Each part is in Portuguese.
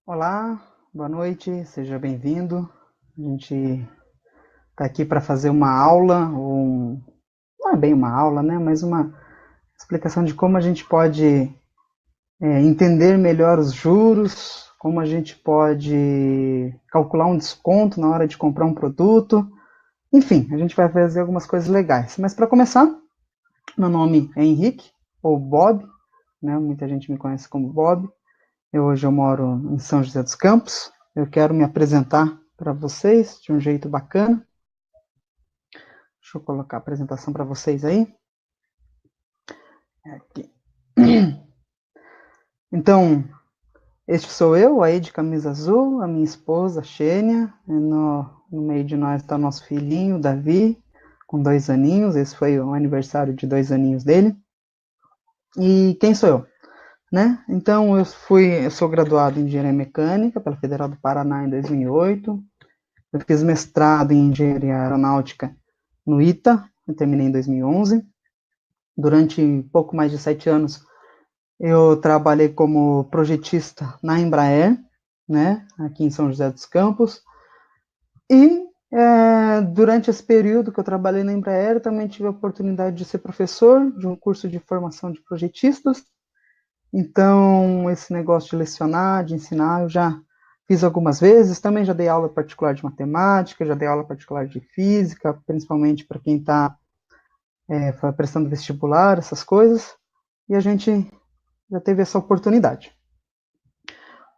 Olá, boa noite, seja bem-vindo. A gente está aqui para fazer uma aula, não é bem uma aula, né? Mas uma explicação de como a gente pode entender melhor os juros, como a gente pode calcular um desconto na hora de comprar um produto. Enfim, a gente vai fazer algumas coisas legais. Mas para começar, meu nome é Henrique, ou Bob, né? Muita gente me conhece como Bob. Hoje eu moro em São José dos Campos. Eu quero me apresentar para vocês de um jeito bacana. Deixa eu colocar a apresentação para vocês aí. Aqui. Então, este sou eu, aí de camisa azul, a minha esposa, Xênia. No meio de nós está o nosso filhinho, Davi, com 2 aninhos. Esse foi o aniversário de 2 aninhos dele. E quem sou eu? Né? Então, eu sou graduado em Engenharia Mecânica pela Federal do Paraná em 2008. Eu fiz mestrado em Engenharia Aeronáutica no ITA, eu terminei em 2011. Durante pouco mais de 7 anos, eu trabalhei como projetista na Embraer, né, aqui em São José dos Campos. E durante esse período que eu trabalhei na Embraer, eu também tive a oportunidade de ser professor de um curso de formação de projetistas. Então, esse negócio de lecionar, de ensinar, eu já fiz algumas vezes. Também já dei aula particular de matemática, já dei aula particular de física, principalmente para quem está prestando vestibular, essas coisas. E a gente já teve essa oportunidade.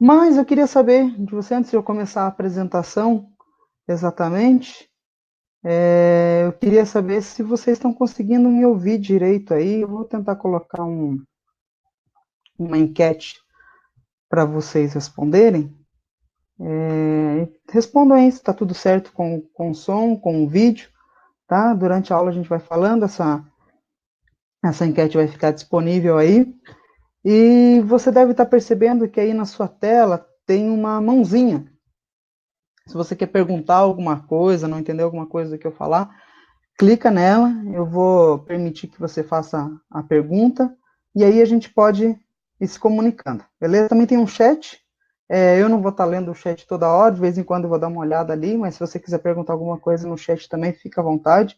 Mas eu queria saber de você, antes de eu começar a apresentação, exatamente, eu queria saber se vocês estão conseguindo me ouvir direito aí. Eu vou tentar colocar uma enquete para vocês responderem. Respondam aí se está tudo certo com o som, com o vídeo, tá? Durante a aula a gente vai falando, essa enquete vai ficar disponível aí. E você deve estar percebendo que aí na sua tela tem uma mãozinha. Se você quer perguntar alguma coisa, não entender alguma coisa do que eu falar, clica nela, eu vou permitir que você faça a pergunta, e aí a gente pode ir se comunicando, beleza? Também tem um chat, eu não vou estar lendo o chat toda hora, de vez em quando eu vou dar uma olhada ali, mas se você quiser perguntar alguma coisa no chat também, fica à vontade,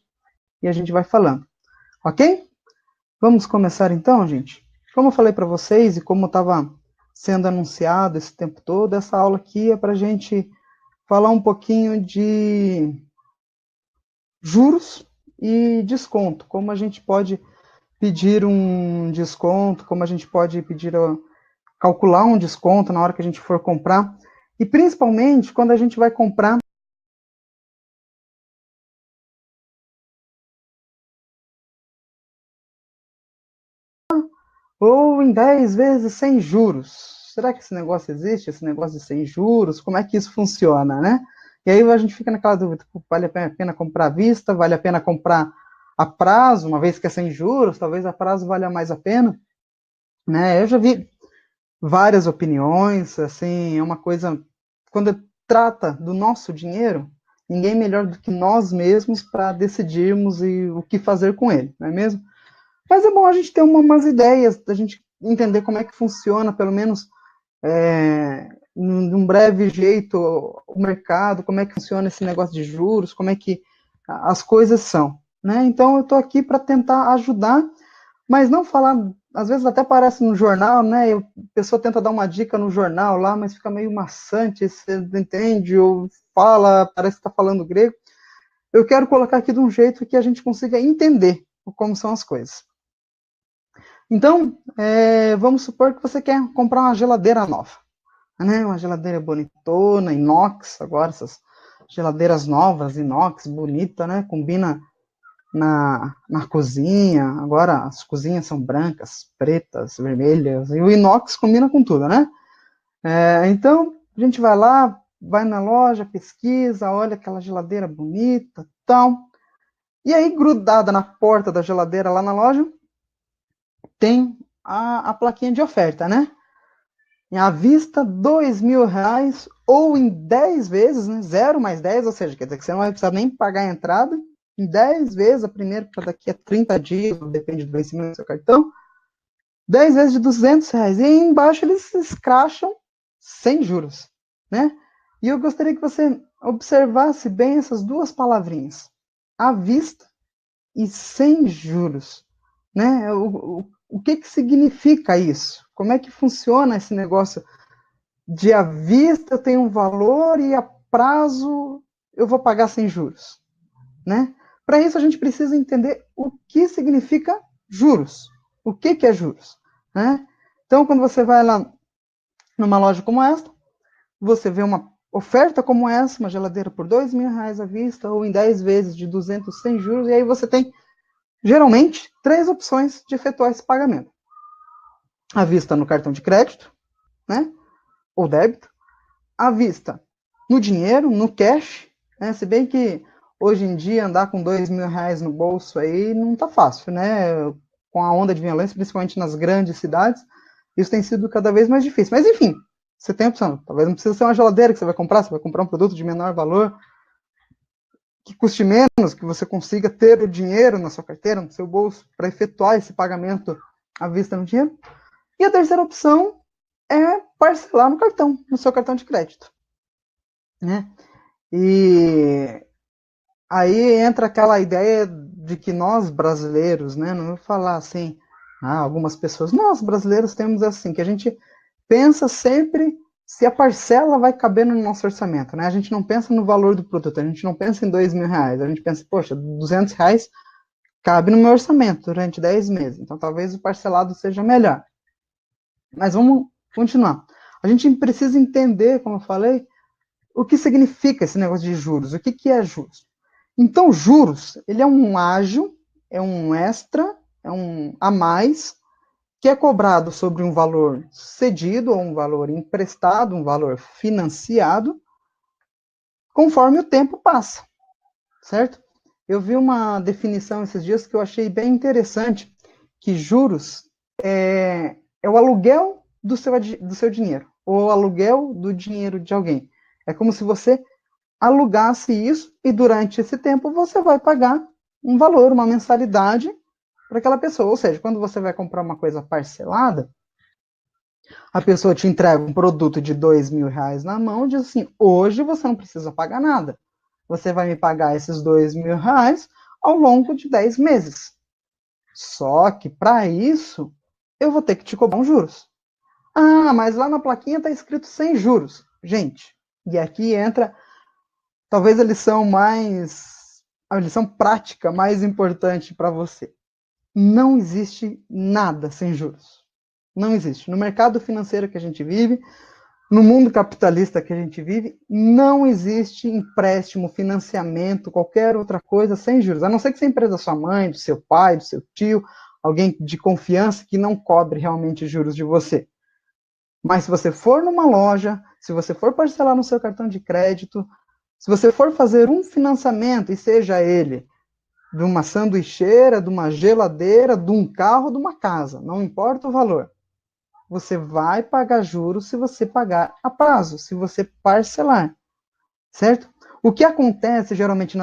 e a gente vai falando, ok? Vamos começar então, gente? Como eu falei para vocês, e como estava sendo anunciado esse tempo todo, essa aula aqui é para a gente falar um pouquinho de juros e desconto, como a gente pode pedir um desconto, como a gente pode calcular um desconto na hora que a gente for comprar, e principalmente quando a gente vai comprar ou em 10 vezes sem juros. Será que esse negócio existe, esse negócio de sem juros? Como é que isso funciona, né? E aí a gente fica naquela dúvida, vale a pena comprar à vista, vale a pena comprar a prazo, uma vez que é sem juros, talvez a prazo valha mais a pena, né? Eu já vi várias opiniões, assim, é uma coisa, quando trata do nosso dinheiro, ninguém melhor do que nós mesmos para decidirmos o que fazer com ele, não é mesmo? Mas é bom a gente ter umas ideias, a gente entender como é que funciona, pelo menos num breve jeito, o mercado, como é que funciona esse negócio de juros, como é que as coisas são, né? Então eu estou aqui para tentar ajudar, mas não falar, às vezes até aparece no jornal, né? A pessoa tenta dar uma dica no jornal lá, mas fica meio maçante, você não entende, ou fala, parece que está falando grego. Eu quero colocar aqui de um jeito que a gente consiga entender como são as coisas. Então, vamos supor que você quer comprar uma geladeira nova, né? Uma geladeira bonitona, inox, agora essas geladeiras novas, inox, bonita, né? Combina na cozinha, agora as cozinhas são brancas, pretas, vermelhas, e o inox combina com tudo, né? Então, a gente vai lá, vai na loja, pesquisa, olha aquela geladeira bonita, tal, e aí grudada na porta da geladeira lá na loja, tem a plaquinha de oferta, né? À vista, R$ 2.000, ou em 10 vezes, né? 0 mais 10, ou seja, quer dizer que você não vai precisar nem pagar a entrada, em 10 vezes, a primeira para daqui a 30 dias, depende do vencimento do seu cartão, 10 vezes de R$ 200. E aí embaixo eles escracham sem juros, né? E eu gostaria que você observasse bem essas duas palavrinhas, à vista e sem juros, né? O que significa isso? Como é que funciona esse negócio de à vista eu tenho um valor e a prazo eu vou pagar sem juros, né? Para isso a gente precisa entender o que significa juros. O que é juros, né? Então, quando você vai lá numa loja como esta, você vê uma oferta como essa, uma geladeira por R$ 2.000 à vista, ou em 10 vezes de 200 sem juros, e aí você tem, geralmente, 3 opções de efetuar esse pagamento. À vista no cartão de crédito, né, ou débito, à vista no dinheiro, no cash, né, se bem que hoje em dia andar com R$ 2.000 no bolso aí não tá fácil, né, com a onda de violência, principalmente nas grandes cidades, isso tem sido cada vez mais difícil. Mas, enfim, você tem a opção. Talvez não precisa ser uma geladeira que você vai comprar um produto de menor valor, que custe menos, que você consiga ter o dinheiro na sua carteira, no seu bolso, para efetuar esse pagamento à vista no dinheiro. E a terceira opção é parcelar no cartão, no seu cartão de crédito, né? E aí entra aquela ideia de que nós brasileiros, né, não vou falar assim, algumas pessoas, nós brasileiros temos assim, que a gente pensa sempre se a parcela vai caber no nosso orçamento, né? A gente não pensa no valor do produto, a gente não pensa em R$ 2.000, a gente pensa, poxa, R$ 200 cabe no meu orçamento durante 10 meses, então talvez o parcelado seja melhor. Mas vamos continuar. A gente precisa entender, como eu falei, o que significa esse negócio de juros, o que é juros. Então, juros, ele é um ágio, é um extra, é um a mais, que é cobrado sobre um valor cedido, ou um valor emprestado, um valor financiado, conforme o tempo passa, certo? Eu vi uma definição esses dias que eu achei bem interessante, que juros é o aluguel do seu dinheiro, ou o aluguel do dinheiro de alguém. É como se você alugasse isso e durante esse tempo você vai pagar um valor, uma mensalidade para aquela pessoa. Ou seja, quando você vai comprar uma coisa parcelada, a pessoa te entrega um produto de R$ 2.000 na mão e diz assim, hoje você não precisa pagar nada. Você vai me pagar esses R$ 2.000 ao longo de 10 meses. Só que, para isso, eu vou ter que te cobrar um juros. Mas lá na plaquinha está escrito sem juros. Gente, e aqui entra talvez a lição prática mais importante para você. Não existe nada sem juros. Não existe. No mercado financeiro que a gente vive, no mundo capitalista que a gente vive, não existe empréstimo, financiamento, qualquer outra coisa sem juros. A não ser que seja empresa da sua mãe, do seu pai, do seu tio, alguém de confiança que não cobre realmente juros de você. Mas se você for numa loja, se você for parcelar no seu cartão de crédito, se você for fazer um financiamento, e seja ele de uma sanduicheira, de uma geladeira, de um carro, de uma casa, não importa o valor, você vai pagar juros se você pagar a prazo, se você parcelar, certo? O que acontece geralmente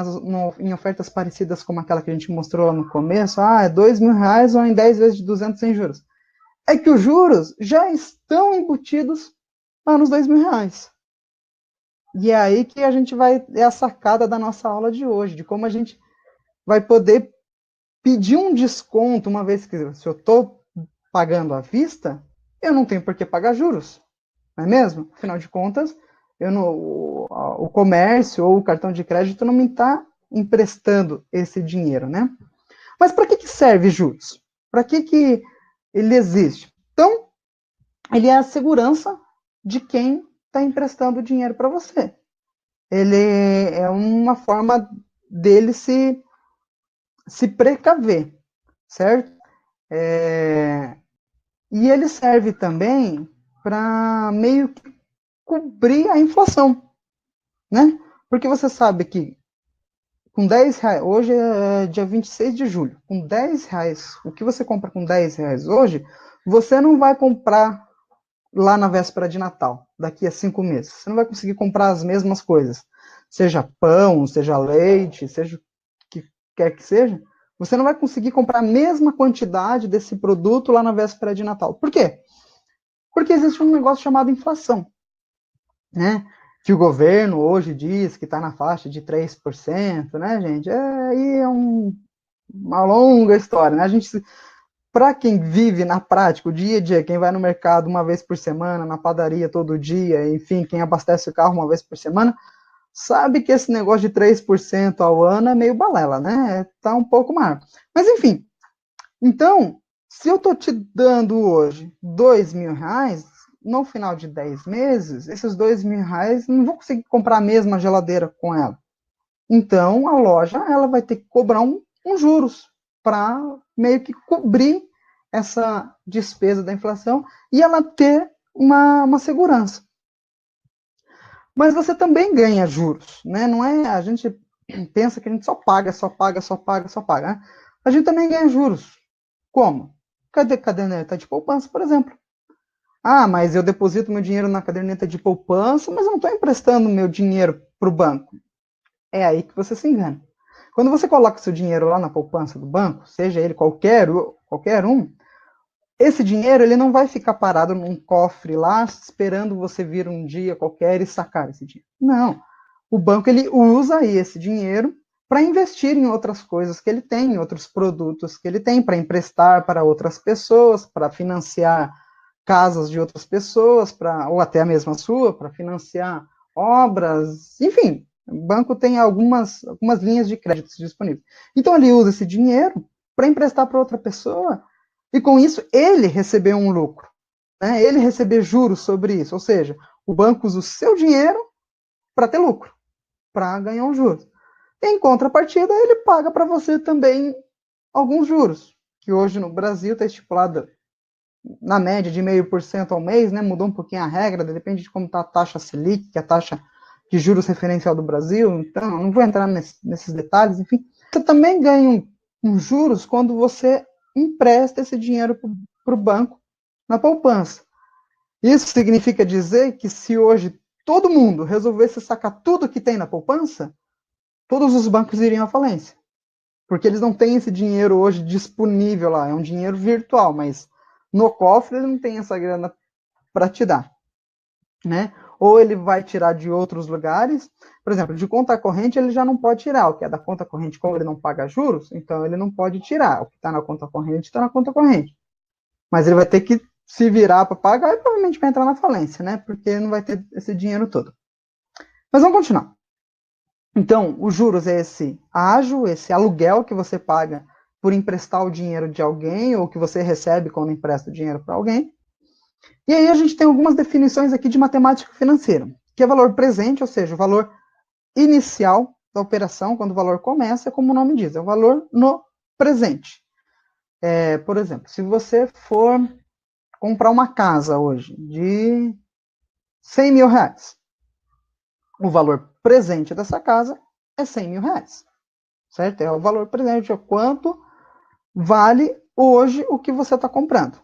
em ofertas parecidas como aquela que a gente mostrou lá no começo, é R$ 2.000 ou em 10 vezes de 200 sem juros, é que os juros já estão embutidos lá nos R$ 2.000. E é aí que a gente é a sacada da nossa aula de hoje, de como a gente vai poder pedir um desconto, uma vez que se eu estou pagando à vista, eu não tenho por que pagar juros, não é mesmo? Afinal de contas, o comércio ou o cartão de crédito não me está emprestando esse dinheiro, né? Mas para que serve juros? Para que ele existe? Então, ele é a segurança de quem está emprestando dinheiro para você. Ele é uma forma dele se precaver, certo? E ele serve também para meio que cobrir a inflação, né? Porque você sabe que com R$ 10, hoje é dia 26 de julho, com R$ 10, o que você compra com R$ 10 hoje, você não vai comprar lá na véspera de Natal, daqui a 5 meses. Você não vai conseguir comprar as mesmas coisas. Seja pão, seja leite, seja o que quer que seja, você não vai conseguir comprar a mesma quantidade desse produto lá na véspera de Natal. Por quê? Porque existe um negócio chamado inflação. né? Que o governo hoje diz que está na faixa de 3%, né, gente? Aí é uma longa história, né? A gente, para quem vive na prática, o dia a dia, quem vai no mercado uma vez por semana, na padaria todo dia, enfim, quem abastece o carro uma vez por semana, sabe que esse negócio de 3% ao ano é meio balela, né? Tá um pouco maior. Mas, enfim, então, se eu estou te dando hoje R$ 2.000, no final de 10 meses, esses R$ 2.000 não vou conseguir comprar a mesma geladeira com ela. Então, a loja ela vai ter que cobrar um juros para meio que cobrir essa despesa da inflação e ela ter uma segurança. Mas você também ganha juros, né? Não é a gente pensa que a gente só paga, só paga, só paga, só paga. Né? A gente também ganha juros. Como? Caderneta de poupança, por exemplo. Ah, mas eu deposito meu dinheiro na caderneta de poupança, mas eu não estou emprestando meu dinheiro para o banco. É aí que você se engana. Quando você coloca seu dinheiro lá na poupança do banco, seja ele qualquer um, esse dinheiro ele não vai ficar parado num cofre lá esperando você vir um dia qualquer e sacar esse dinheiro. Não. O banco ele usa aí esse dinheiro para investir em outras coisas que ele tem, em outros produtos que ele tem, para emprestar para outras pessoas, para financiar casas de outras pessoas, ou até a mesma sua, para financiar obras, enfim, o banco tem algumas linhas de crédito disponíveis. Então ele usa esse dinheiro para emprestar para outra pessoa e com isso ele receber um lucro, né? Ele receber juros sobre isso, ou seja, o banco usa o seu dinheiro para ter lucro, para ganhar um juros. Em contrapartida, ele paga para você também alguns juros, que hoje no Brasil está estipulado na média de 0,5% ao mês, né? Mudou um pouquinho a regra, depende de como está a taxa Selic, que é a taxa de juros referencial do Brasil, então não vou entrar nesses detalhes, enfim. Você também ganha juros quando você empresta esse dinheiro para o banco na poupança. Isso significa dizer que se hoje todo mundo resolvesse sacar tudo que tem na poupança, todos os bancos iriam à falência. Porque eles não têm esse dinheiro hoje disponível lá, é um dinheiro virtual, mas no cofre ele não tem essa grana para te dar, né? Ou ele vai tirar de outros lugares, por exemplo, de conta corrente ele já não pode tirar, o que é da conta corrente, como ele não paga juros, então ele não pode tirar, o que está na conta corrente está na conta corrente. Mas ele vai ter que se virar para pagar e provavelmente vai entrar na falência, né? Porque não vai ter esse dinheiro todo. Mas vamos continuar. Então, os juros é esse ágio, esse aluguel que você paga por emprestar o dinheiro de alguém ou que você recebe quando empresta o dinheiro para alguém. E aí a gente tem algumas definições aqui de matemática financeira, que é valor presente, ou seja, o valor inicial da operação, quando o valor começa, como o nome diz, é o valor no presente. Por exemplo, se você for comprar uma casa hoje de R$ 100.000, o valor presente dessa casa é R$ 100.000, certo? É o valor presente, é quanto vale hoje o que você está comprando,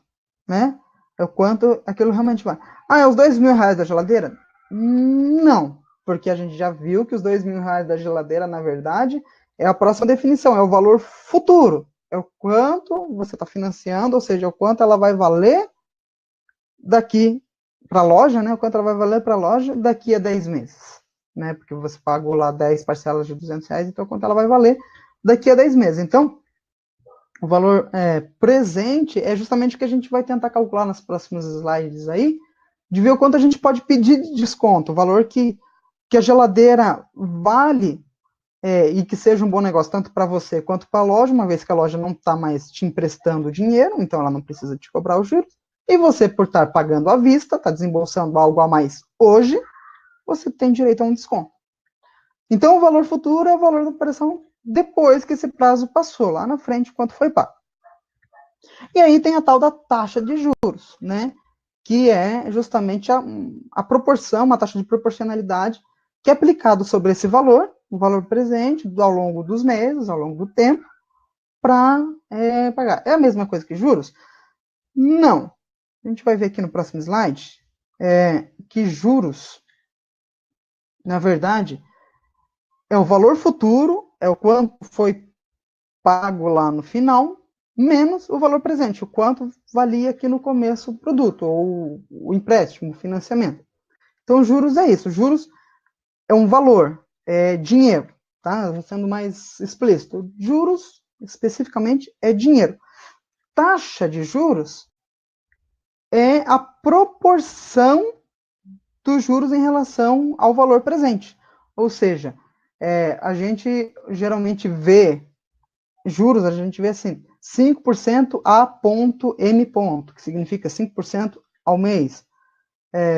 né? É o quanto aquilo realmente vale. Ah, é os R$ 2.000 da geladeira? Não, porque a gente já viu que os R$ 2.000 da geladeira, na verdade, é a próxima definição, é o valor futuro. É o quanto você está financiando, ou seja, o quanto ela vai valer daqui para a loja, né? O quanto ela vai valer para a loja daqui a 10 meses, né? Porque você pagou lá 10 parcelas de R$ 200, então quanto ela vai valer daqui a 10 meses. Então, o valor presente é justamente o que a gente vai tentar calcular nas próximas slides aí, de ver o quanto a gente pode pedir de desconto, o valor que a geladeira vale e que seja um bom negócio tanto para você quanto para a loja, uma vez que a loja não está mais te emprestando dinheiro, então ela não precisa te cobrar os juros, e você, por estar pagando à vista, está desembolsando algo a mais hoje, você tem direito a um desconto. Então, o valor futuro é o valor da operação depois que esse prazo passou, lá na frente, quanto foi pago. E aí tem a tal da taxa de juros, né? Que é justamente a proporção, uma taxa de proporcionalidade que é aplicado sobre esse valor, o valor presente, ao longo dos meses, ao longo do tempo, para pagar. É a mesma coisa que juros? Não. A gente vai ver aqui no próximo slide que juros, na verdade, é o valor futuro, é o quanto foi pago lá no final, menos o valor presente, o quanto valia aqui no começo o produto, ou o empréstimo, o financiamento. Então, juros é isso. Juros é um valor, é dinheiro, tá? Sendo mais explícito. Juros, especificamente, é dinheiro. Taxa de juros é a proporção dos juros em relação ao valor presente. Ou seja, a gente geralmente vê juros, a gente vê assim, 5% a ponto M ponto, que significa 5% ao mês.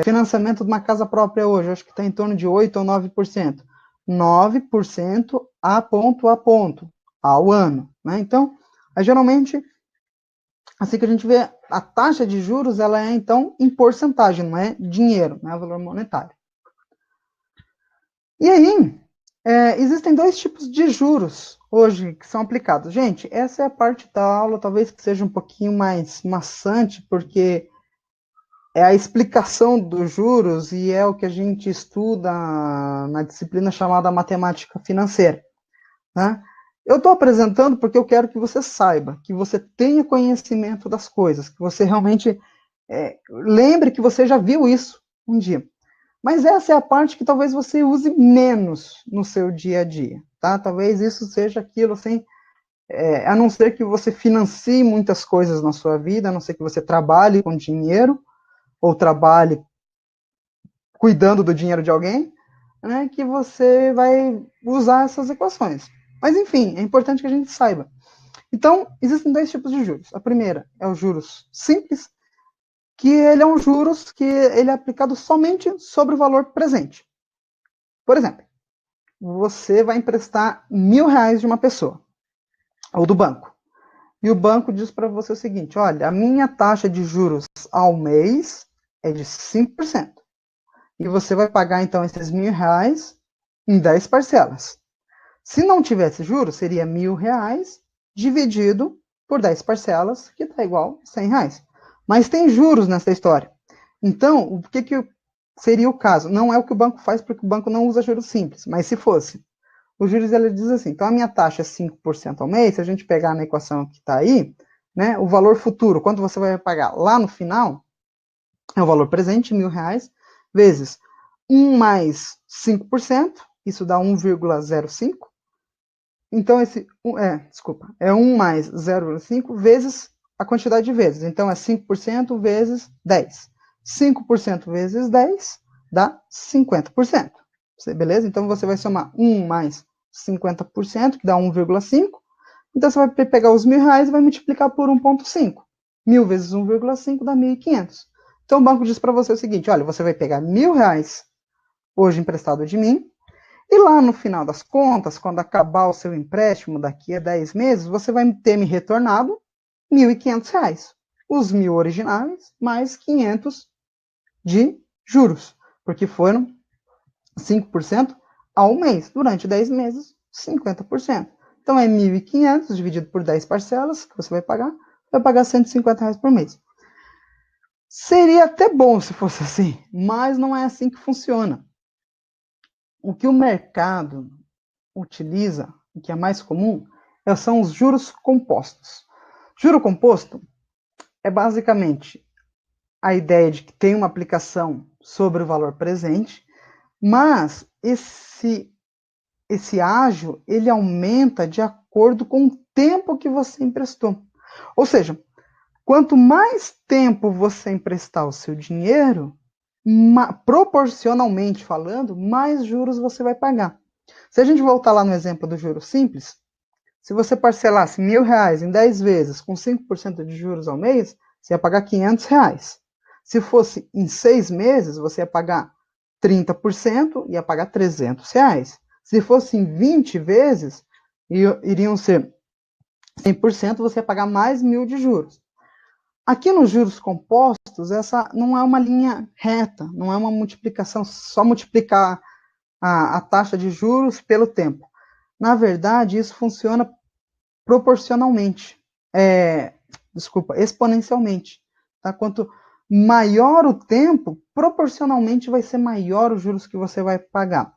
Financiamento de uma casa própria hoje, acho que está em torno de 8% ou 9%. 9% a ponto, ao ano. Né? Então, geralmente, assim que a gente vê, a taxa de juros, ela é, então, em porcentagem, não é dinheiro, não é valor monetário. E aí, existem dois tipos de juros hoje que são aplicados. Gente, essa é a parte da aula, talvez que seja um pouquinho mais maçante, porque é a explicação dos juros e é o que a gente estuda na disciplina chamada matemática financeira. Né? Eu estou apresentando porque eu quero que você saiba, que você tenha conhecimento das coisas, que você realmente lembre que você já viu isso um dia. Mas essa é a parte que talvez você use menos no seu dia a dia, tá? Talvez isso seja aquilo assim, a não ser que você financie muitas coisas na sua vida, a não ser que você trabalhe com dinheiro, ou trabalhe cuidando do dinheiro de alguém, né, que você vai usar essas equações. Mas, enfim, é importante que a gente saiba. Então, existem dois tipos de juros. A primeira é os juros simples, que ele é um juros que ele é aplicado somente sobre o valor presente. Por exemplo, você vai emprestar R$ 1.000 de uma pessoa, ou do banco. E o banco diz para você o seguinte, olha, a minha taxa de juros ao mês é de 5%. E você vai pagar, então, esses R$ 1.000 em 10 parcelas. Se não tivesse juros, seria R$ 1.000 dividido por 10 parcelas, que está igual a R$ 100. Mas tem juros nessa história. Então, o que seria o caso? Não é o que o banco faz, porque o banco não usa juros simples, mas se fosse. Os juros, ele diz assim, então a minha taxa é 5% ao mês, se a gente pegar na equação que está aí, né, o valor futuro, quanto você vai pagar lá no final, é o valor presente, R$ 1.000, vezes 1 mais 5%, isso dá 1,05. Então, é 1 mais 0,5 vezes a quantidade de vezes. Então, é 5% vezes 10. 5% vezes 10 dá 50%. Beleza? Então, você vai somar 1 mais 50%, que dá 1,5. Então, você vai pegar os R$ 1.000 e vai multiplicar por 1,5. 1.000 vezes 1,5 dá 1.500. Então, o banco diz para você o seguinte, olha, você vai pegar R$ 1.000 hoje emprestado de mim, e lá no final das contas, quando acabar o seu empréstimo daqui a 10 meses, você vai ter me retornado R$ 1.500. Os 1.000 originais, mais 500 de juros, porque foram 5% ao mês. Durante 10 meses, 50%. Então, é 1.500 dividido por 10 parcelas que você vai pagar R$ 150 por mês. Seria até bom se fosse assim, mas não é assim que funciona. O que o mercado utiliza, o que é mais comum, são os juros compostos. Juro composto é basicamente a ideia de que tem uma aplicação sobre o valor presente, mas esse ágio, ele aumenta de acordo com o tempo que você emprestou. Ou seja, quanto mais tempo você emprestar o seu dinheiro, proporcionalmente falando, mais juros você vai pagar. Se a gente voltar lá no exemplo do juro simples, se você parcelasse R$ 1.000 em 10 vezes com 5% de juros ao mês, você ia pagar R$ 500. Se fosse em 6 meses, você ia pagar 30%, ia pagar R$ 300. Se fosse em 20 vezes, iriam ser 100%, você ia pagar mais 1.000 de juros. Aqui nos juros compostos, essa não é uma linha reta, não é uma multiplicação, só multiplicar a taxa de juros pelo tempo. Na verdade, isso funciona proporcionalmente, exponencialmente. Tá? Quanto maior o tempo, proporcionalmente vai ser maior os juros que você vai pagar.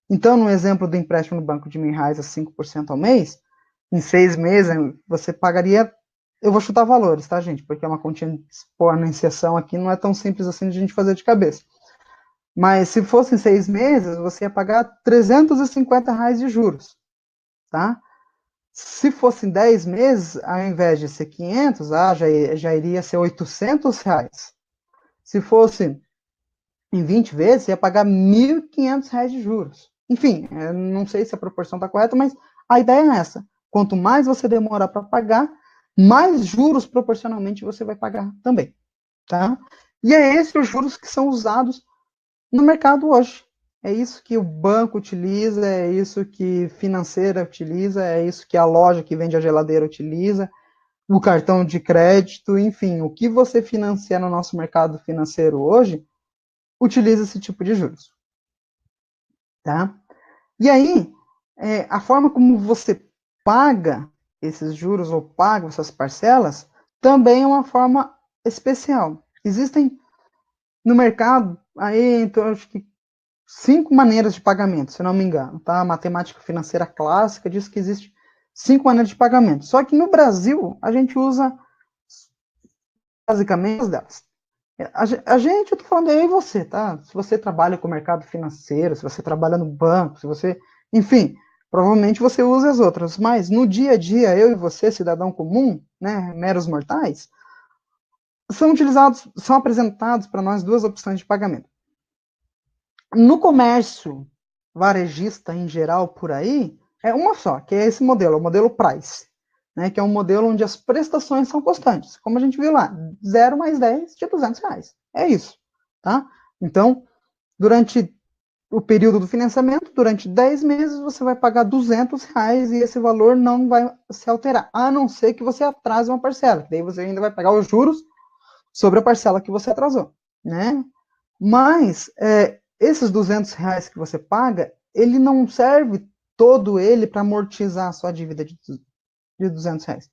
Então, no exemplo do empréstimo no banco de R$ 1.000 a 5% ao mês, em 6 meses você pagaria, eu vou chutar valores, tá, gente? Porque é uma continha de exponenciação aqui, não é tão simples assim de a gente fazer de cabeça. Mas se fosse em 6 meses, você ia pagar R$ 350 de juros, tá? Se fosse em 10 meses, ao invés de ser 500, já iria ser R$ 800. Se fosse em 20 vezes, você ia pagar R$ 1.500 de juros. Enfim, não sei se a proporção está correta, mas a ideia é essa. Quanto mais você demorar para pagar, mais juros proporcionalmente você vai pagar também, tá? E é esses os juros que são usados no mercado hoje. É isso que o banco utiliza, é isso que financeira utiliza, é isso que a loja que vende a geladeira utiliza, o cartão de crédito, enfim, o que você financia no nosso mercado financeiro hoje, utiliza esse tipo de juros, tá? E aí, a forma como você paga esses juros ou paga essas parcelas também é uma forma especial. Existem no mercado aí, então, acho que 5 maneiras de pagamento, se não me engano, tá? A matemática financeira clássica diz que existe 5 maneiras de pagamento. Só que no Brasil, a gente usa basicamente as delas. A gente, eu tô falando aí você, tá? Se você trabalha com o mercado financeiro, se você trabalha no banco, se você, enfim, provavelmente você usa as outras, mas no dia a dia, eu e você, cidadão comum, né, meros mortais, são apresentados para nós duas opções de pagamento. No comércio varejista em geral por aí, é uma só, que é esse modelo, o modelo Price, né, que é um modelo onde as prestações são constantes. Como a gente viu lá, 0 mais 10 de R$ 200. É isso, tá? Então, durante o período do financiamento, durante 10 meses, você vai pagar R$ 200 e esse valor não vai se alterar, a não ser que você atrase uma parcela, daí você ainda vai pagar os juros sobre a parcela que você atrasou, né? Mas esses R$ 200 que você paga, ele não serve todo ele para amortizar a sua dívida de R$ 200.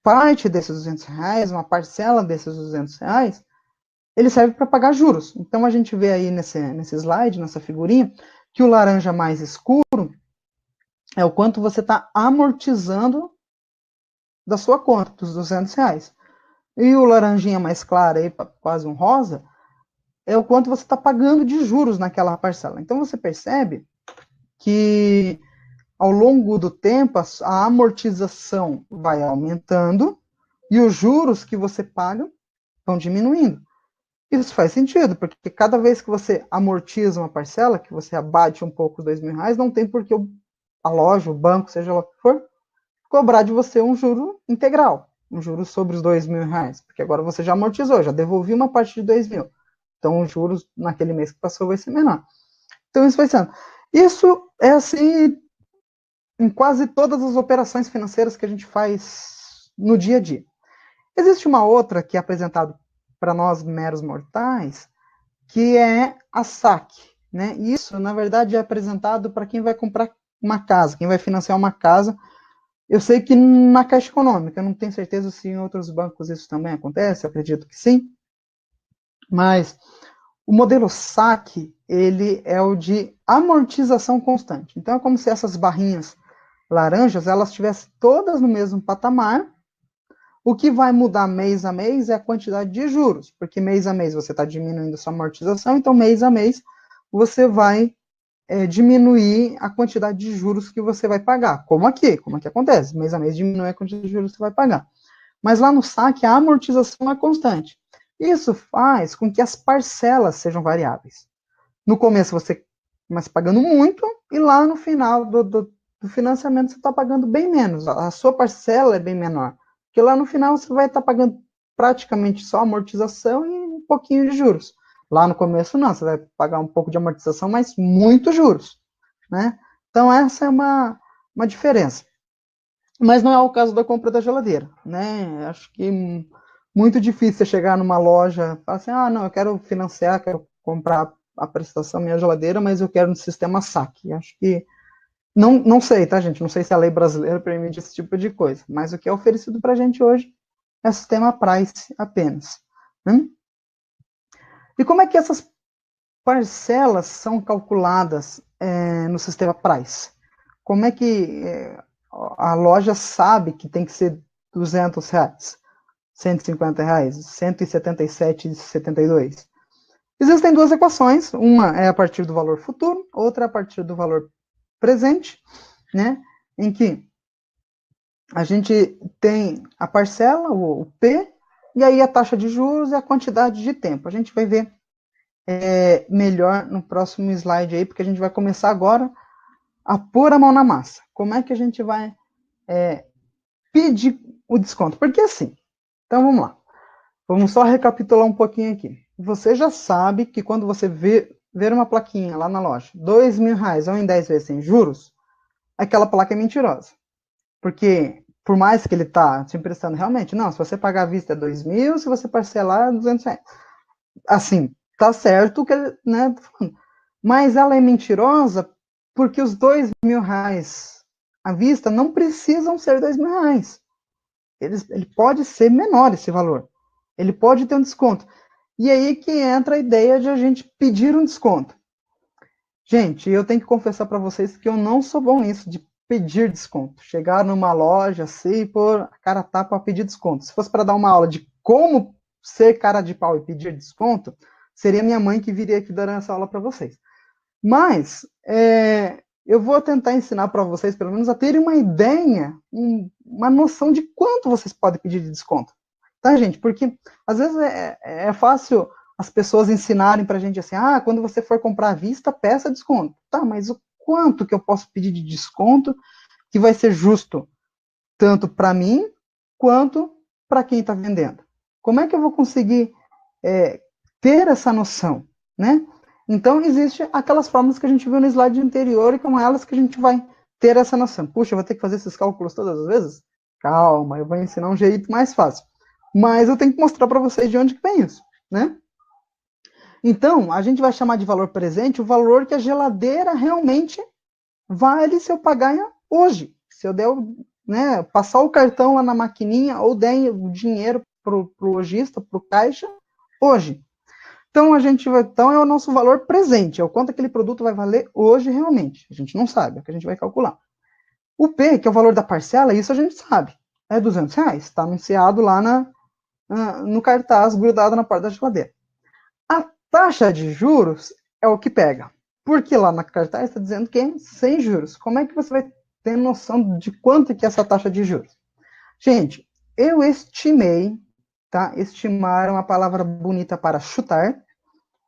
Parte desses R$ 200, uma parcela desses R$ 200, ele serve para pagar juros. Então a gente vê aí nesse slide, nessa figurinha, que o laranja mais escuro é o quanto você está amortizando da sua conta, dos R$ 200. E o laranjinha mais claro, aí, quase um rosa, é o quanto você está pagando de juros naquela parcela. Então você percebe que ao longo do tempo a amortização vai aumentando e os juros que você paga vão diminuindo. Isso faz sentido, porque cada vez que você amortiza uma parcela, que você abate um pouco os R$ 2.000, não tem por que a loja, o banco, seja lá o que for, cobrar de você um juro integral, um juro sobre os R$ 2.000, porque agora você já amortizou, já devolvi uma parte de 2.000. Então, os juros naquele mês que passou vai ser menor. Então, isso vai sendo. Isso é assim em quase todas as operações financeiras que a gente faz no dia a dia. Existe uma outra que é apresentada para nós meros mortais, que é a saque, né? Isso, na verdade, é apresentado para quem vai comprar uma casa, quem vai financiar uma casa. Eu sei que na Caixa Econômica, eu não tenho certeza se em outros bancos isso também acontece, eu acredito que sim, mas o modelo saque, ele é o de amortização constante. Então, é como se essas barrinhas laranjas, elas estivessem todas no mesmo patamar. O que vai mudar mês a mês é a quantidade de juros, porque mês a mês você está diminuindo a sua amortização, então mês a mês você vai diminuir a quantidade de juros que você vai pagar. Como aqui acontece, mês a mês diminui a quantidade de juros que você vai pagar. Mas lá no saque a amortização é constante. Isso faz com que as parcelas sejam variáveis. No começo você começa pagando muito e lá no final do financiamento você está pagando bem menos. A sua parcela é bem menor. Porque lá no final você vai estar pagando praticamente só amortização e um pouquinho de juros. Lá no começo não, você vai pagar um pouco de amortização, mas muitos juros, né? Então essa é uma diferença. Mas não é o caso da compra da geladeira, né? Acho que muito difícil você chegar numa loja e falar assim, não, eu quero financiar, quero comprar a prestação minha geladeira, mas eu quero no sistema saque. Acho que não sei, tá, gente? Não sei se a lei brasileira permite esse tipo de coisa, mas o que é oferecido para a gente hoje é sistema Price apenas, né? E como é que essas parcelas são calculadas no sistema Price? Como é que a loja sabe que tem que ser R$ 200, R$ 150, R$ 177,72? Existem duas equações, uma é a partir do valor futuro, outra é a partir do valor presente, né? Em que a gente tem a parcela, o P, e aí a taxa de juros e a quantidade de tempo. A gente vai ver melhor no próximo slide aí, porque a gente vai começar agora a pôr a mão na massa. Como é que a gente vai pedir o desconto? Porque assim, então vamos lá. Vamos só recapitular um pouquinho aqui. Você já sabe que quando você ver uma plaquinha lá na loja, R$ 2.000 ou em 10 vezes sem juros, aquela placa é mentirosa. Porque, por mais que ele está te emprestando realmente, não, se você pagar à vista é 2.000, se você parcelar é R$ 200. Assim, tá certo que ele, né, mas ela é mentirosa porque os R$ 2.000 à vista não precisam ser R$ 2.000. Ele pode ser menor esse valor. Ele pode ter um desconto. E aí que entra a ideia de a gente pedir um desconto. Gente, eu tenho que confessar para vocês que eu não sou bom nisso, de pedir desconto. Chegar numa loja assim, pôr a cara a tapa para pedir desconto. Se fosse para dar uma aula de como ser cara de pau e pedir desconto, seria minha mãe que viria aqui dar essa aula para vocês. Mas eu vou tentar ensinar para vocês, pelo menos, a terem uma ideia, uma noção de quanto vocês podem pedir de desconto. Tá, gente? Porque às vezes é fácil as pessoas ensinarem para a gente assim, quando você for comprar à vista, peça desconto. Tá, mas o quanto que eu posso pedir de desconto que vai ser justo tanto para mim quanto para quem está vendendo? Como é que eu vou conseguir ter essa noção, né? Então, existem aquelas formas que a gente viu no slide anterior e com elas que a gente vai ter essa noção. Puxa, eu vou ter que fazer esses cálculos todas as vezes? Calma, eu vou ensinar um jeito mais fácil. Mas eu tenho que mostrar para vocês de onde que vem isso, né? Então, a gente vai chamar de valor presente o valor que a geladeira realmente vale se eu pagar hoje. Se eu der, né, passar o cartão lá na maquininha ou der o dinheiro para o lojista, para o caixa, hoje. Então, então é o nosso valor presente, é o quanto aquele produto vai valer hoje realmente. A gente não sabe, é o que a gente vai calcular. O P, que é o valor da parcela, isso a gente sabe. É R$ 200, está anunciado lá no cartaz, grudado na porta da geladeira. A taxa de juros é o que pega. Porque lá na cartaz está dizendo que é sem juros. Como é que você vai ter noção de quanto que é essa taxa de juros? Gente, eu estimei, tá? Estimar é uma palavra bonita para chutar.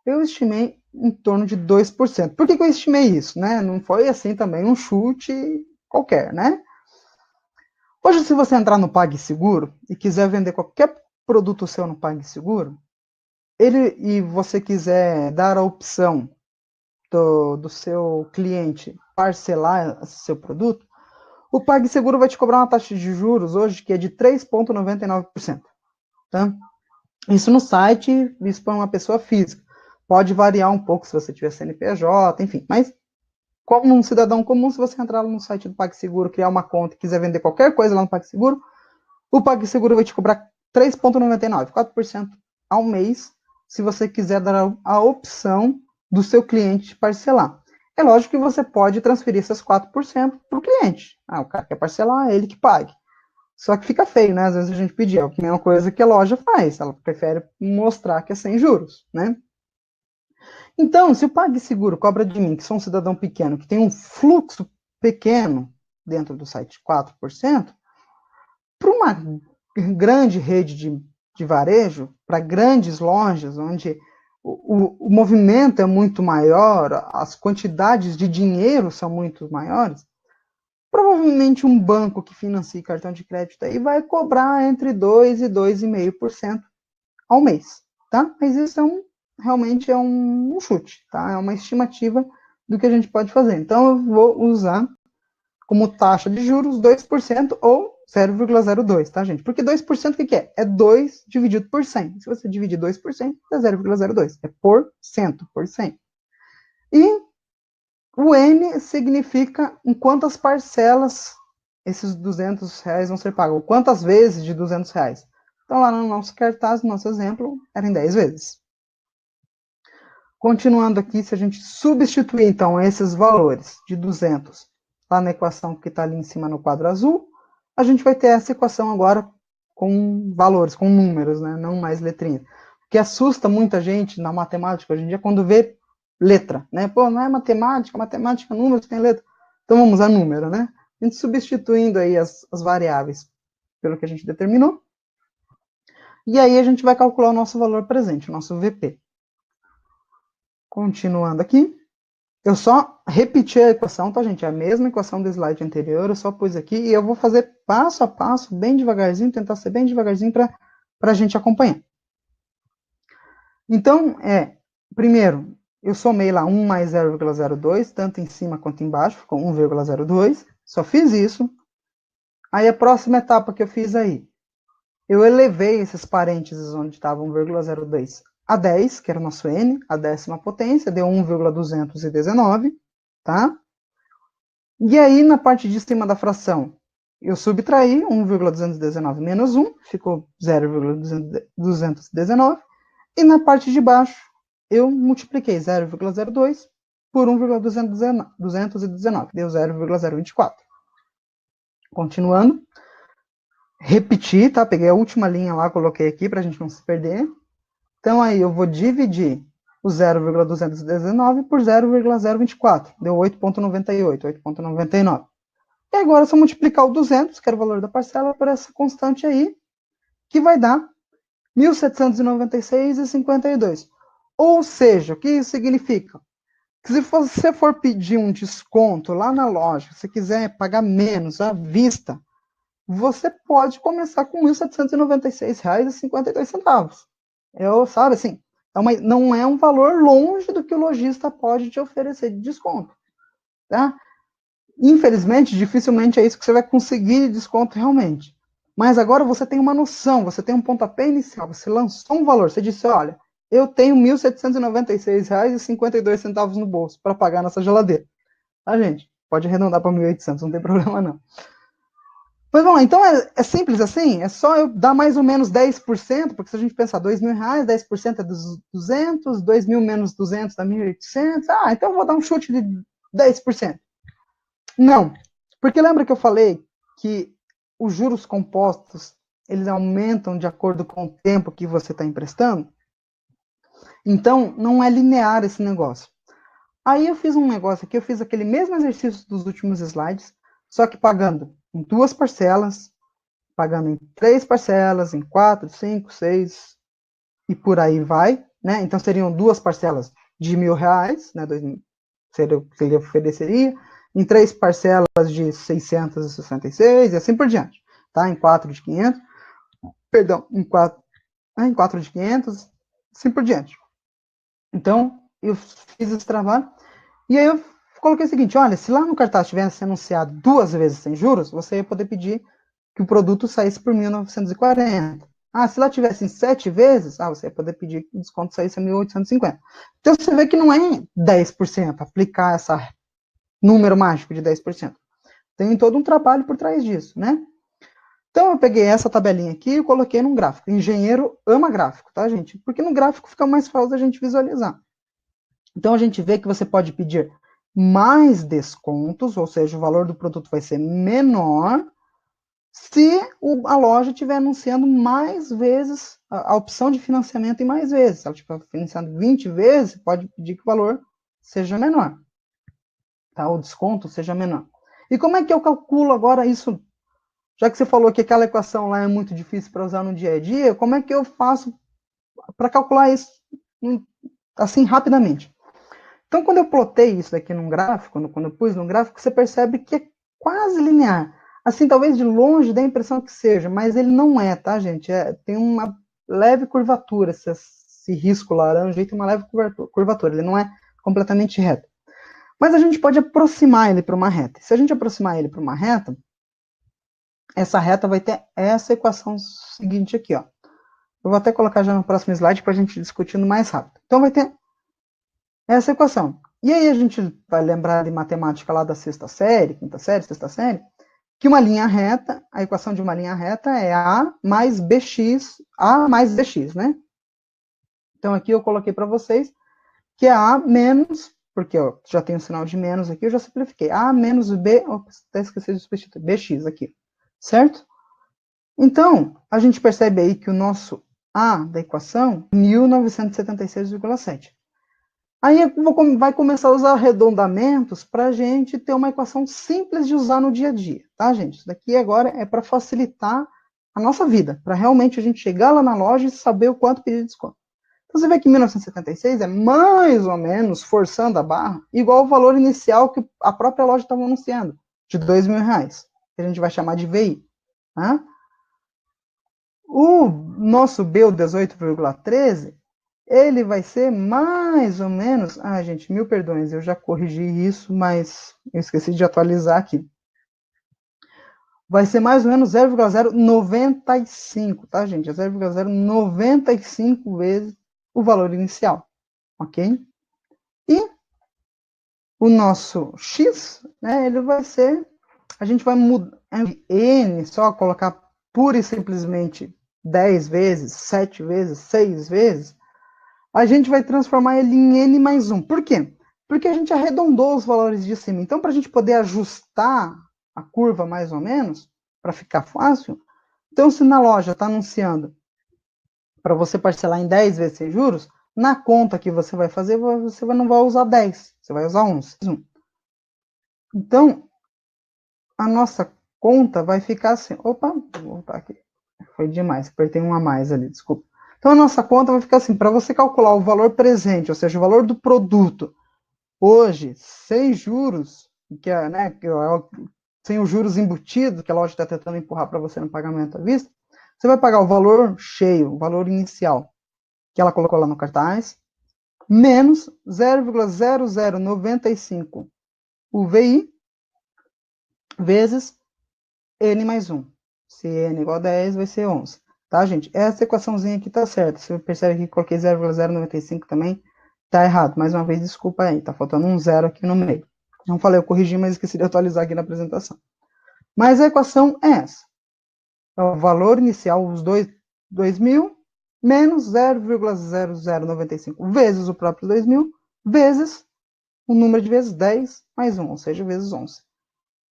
Eu estimei em torno de 2%. Por que eu estimei isso, né? Não foi assim também um chute qualquer, né? Hoje, se você entrar no PagSeguro e quiser vender qualquer produto seu no PagSeguro, e você quiser dar a opção do seu cliente parcelar seu produto, o PagSeguro vai te cobrar uma taxa de juros hoje que é de 3,99%. Tá? Isso no site, isso para uma pessoa física. Pode variar um pouco se você tiver CNPJ, enfim. Mas, como um cidadão comum, se você entrar no site do PagSeguro, criar uma conta e quiser vender qualquer coisa lá no PagSeguro, o PagSeguro vai te cobrar 3,99%, 4% ao mês, se você quiser dar a opção do seu cliente parcelar. É lógico que você pode transferir esses 4% para o cliente. O cara quer parcelar, é ele que pague. Só que fica feio, né? Às vezes a gente pedir, é a mesma coisa que a loja faz, ela prefere mostrar que é sem juros, né? Então, se o PagSeguro cobra de mim, que sou um cidadão pequeno, que tem um fluxo pequeno dentro do site, 4%, para uma grande rede de varejo, para grandes lojas, onde o movimento é muito maior, as quantidades de dinheiro são muito maiores, provavelmente um banco que financie cartão de crédito aí vai cobrar entre 2% e 2,5% ao mês, tá? Mas isso realmente é um chute, tá? É uma estimativa do que a gente pode fazer. Então, eu vou usar como taxa de juros 2% ou 0,02, tá, gente? Porque 2% o que é? É 2 dividido por 100. Se você dividir 2%, é 0,02. É por cento, por 100. E o N significa em quantas parcelas esses R$ 200 vão ser pagos. Quantas vezes de R$ 200? Então, lá no nosso cartaz, no nosso exemplo, era em 10 vezes. Continuando aqui, se a gente substituir, então, esses valores de 200 lá na equação que está ali em cima no quadro azul, a gente vai ter essa equação agora com valores, com números, né? Não mais letrinhas. que assusta muita gente na matemática hoje em dia quando vê letra, né? Pô, não é matemática, matemática, números tem letra. Então vamos usar número, né? A gente substituindo aí as variáveis pelo que a gente determinou. E aí a gente vai calcular o nosso valor presente, o nosso VP. Continuando aqui. Eu só repeti a equação, tá, gente? É a mesma equação do slide anterior, eu só pus aqui e eu vou fazer passo a passo, bem devagarzinho, tentar ser bem devagarzinho para a gente acompanhar. Então, primeiro, eu somei lá 1 mais 0,02, tanto em cima quanto embaixo, ficou 1,02, só fiz isso. Aí a próxima etapa que eu fiz aí, eu elevei esses parênteses onde estava 1,02 a 10, que era o nosso n, a 10ª potência, deu 1,219, tá? E aí, na parte de cima da fração, eu subtraí 1,219 menos 1, ficou 0,219, e na parte de baixo, eu multipliquei 0,02 por 1,219, deu 0,024. Continuando, repeti, tá? Peguei a última linha lá, coloquei aqui para a gente não se perder. Então, aí eu vou dividir o 0,219 por 0,024. Deu 8,98, 8,99. E agora, se eu multiplicar o 200, que era o valor da parcela, por essa constante aí, que vai dar 1.796,52. Ou seja, o que isso significa? Que se você for pedir um desconto lá na loja, se quiser pagar menos à vista, você pode começar com R$ 1.796,52. Sabe, assim, não é um valor longe do que o lojista pode te oferecer de desconto, tá? Infelizmente, dificilmente é isso que você vai conseguir de desconto realmente. Mas agora você tem uma noção, você tem um pontapé inicial, você lançou um valor, você disse, olha, eu tenho R$ 1.796,52 no bolso para pagar nessa geladeira. Tá, gente? Pode arredondar para 1.800, não tem problema não. Pois vamos lá, então é simples assim? É só eu dar mais ou menos 10%, porque se a gente pensar R$2.000, 10% é dos 200, 2.000 menos 200 dá 1.800, então eu vou dar um chute de 10%. Não, porque lembra que eu falei que os juros compostos, eles aumentam de acordo com o tempo que você está emprestando? Então, não é linear esse negócio. Aí eu fiz um negócio aqui, eu fiz aquele mesmo exercício dos últimos slides, só que pagando em 2 parcelas, pagando em 3 parcelas, em 4, 5, 6 e por aí vai, né? Então seriam 2 parcelas de R$1.000, né? 2.000 seria o que ele ofereceria, em 3 parcelas de 666 e assim por diante, tá? Em 4 de 500, perdão, em 4 de 500, assim por diante. Então, eu fiz esse trabalho e aí eu coloquei o seguinte, olha, se lá no cartaz tivesse anunciado 2 vezes sem juros, você ia poder pedir que o produto saísse por 1.940. Se lá tivesse em 7 vezes, você ia poder pedir que o desconto saísse a 1.850. Então, você vê que não é 10% aplicar esse número mágico de 10%. Tem todo um trabalho por trás disso, né? Então, eu peguei essa tabelinha aqui e coloquei num gráfico. Engenheiro ama gráfico, tá, gente? Porque no gráfico fica mais fácil da gente visualizar. Então, a gente vê que você pode pedir mais descontos, ou seja, o valor do produto vai ser menor, se a loja estiver anunciando mais vezes a opção de financiamento em mais vezes. Se ela estiver financiando 20 vezes, pode pedir que o valor seja menor, tá? O desconto seja menor. E como é que eu calculo agora isso? Já que você falou que aquela equação lá é muito difícil para usar no dia a dia, como é que eu faço para calcular isso assim rapidamente? Então, quando eu plotei isso aqui num gráfico, quando eu pus num gráfico, você percebe que é quase linear. Assim, talvez de longe dê a impressão que seja, mas ele não é, tá, gente? Tem uma leve curvatura, esse risco laranja aí tem uma leve curvatura, ele não é completamente reto. Mas a gente pode aproximar ele para uma reta. Se a gente aproximar ele para uma reta, essa reta vai ter essa equação seguinte aqui, ó. Eu vou até colocar já no próximo slide para a gente ir discutindo mais rápido. Então, vai ter essa equação. E aí a gente vai lembrar de matemática lá da 6ª série, 5ª série, 6ª série, que uma linha reta, a equação de uma linha reta é A mais BX, A mais BX, né? Então aqui eu coloquei para vocês que é A menos, porque ó, já tem o sinal de menos aqui, eu já simplifiquei. A menos B, até esqueci de substituir, BX aqui, certo? Então, a gente percebe aí que o nosso A da equação, 1976,7. Aí vai começar a usar arredondamentos para a gente ter uma equação simples de usar no dia a dia, tá, gente? Isso daqui agora é para facilitar a nossa vida, para realmente a gente chegar lá na loja e saber o quanto pedir desconto. Então, você vê que 1976 é mais ou menos, forçando a barra, igual o valor inicial que a própria loja estava anunciando, de R$ 2.000, que a gente vai chamar de VI. Tá? O nosso B, o 18,13, ele vai ser mais ou menos... Ah, gente, mil perdões, eu já corrigi isso, mas eu esqueci de atualizar aqui. Vai ser mais ou menos 0,095, tá, gente? É 0,095 vezes o valor inicial, ok? E o nosso x, né, ele vai ser... A gente vai mudar n, só colocar pura e simplesmente 10 vezes, 7 vezes, 6 vezes, a gente vai transformar ele em n mais 1. Por quê? Porque a gente arredondou os valores de cima. Então, para a gente poder ajustar a curva mais ou menos, para ficar fácil, então se na loja está anunciando para você parcelar em 10 vezes sem juros, na conta que você vai fazer, você não vai usar 10, você vai usar 11. Então, a nossa conta vai ficar assim. Opa, vou voltar aqui. Foi demais, apertei um a mais ali, desculpa. Então, a nossa conta vai ficar assim, para você calcular o valor presente, ou seja, o valor do produto, hoje, sem juros, que é, né, sem os juros embutidos, que a loja está tentando empurrar para você no pagamento à vista, você vai pagar o valor cheio, o valor inicial, que ela colocou lá no cartaz, menos 0,0095 UVI, vezes n mais 1. Se n igual a 10, vai ser 11. Tá, gente? Essa equaçãozinha aqui tá certa. Você percebe que coloquei 0,095 também, tá errado. Mais uma vez, desculpa aí, tá faltando um zero aqui no meio. Não falei, eu corrigi, mas esqueci de atualizar aqui na apresentação. Mas a equação é essa. É o valor inicial, os 2.000, menos 0,0095 vezes o próprio 2.000, vezes o número de vezes 10 mais 1, ou seja, vezes 11.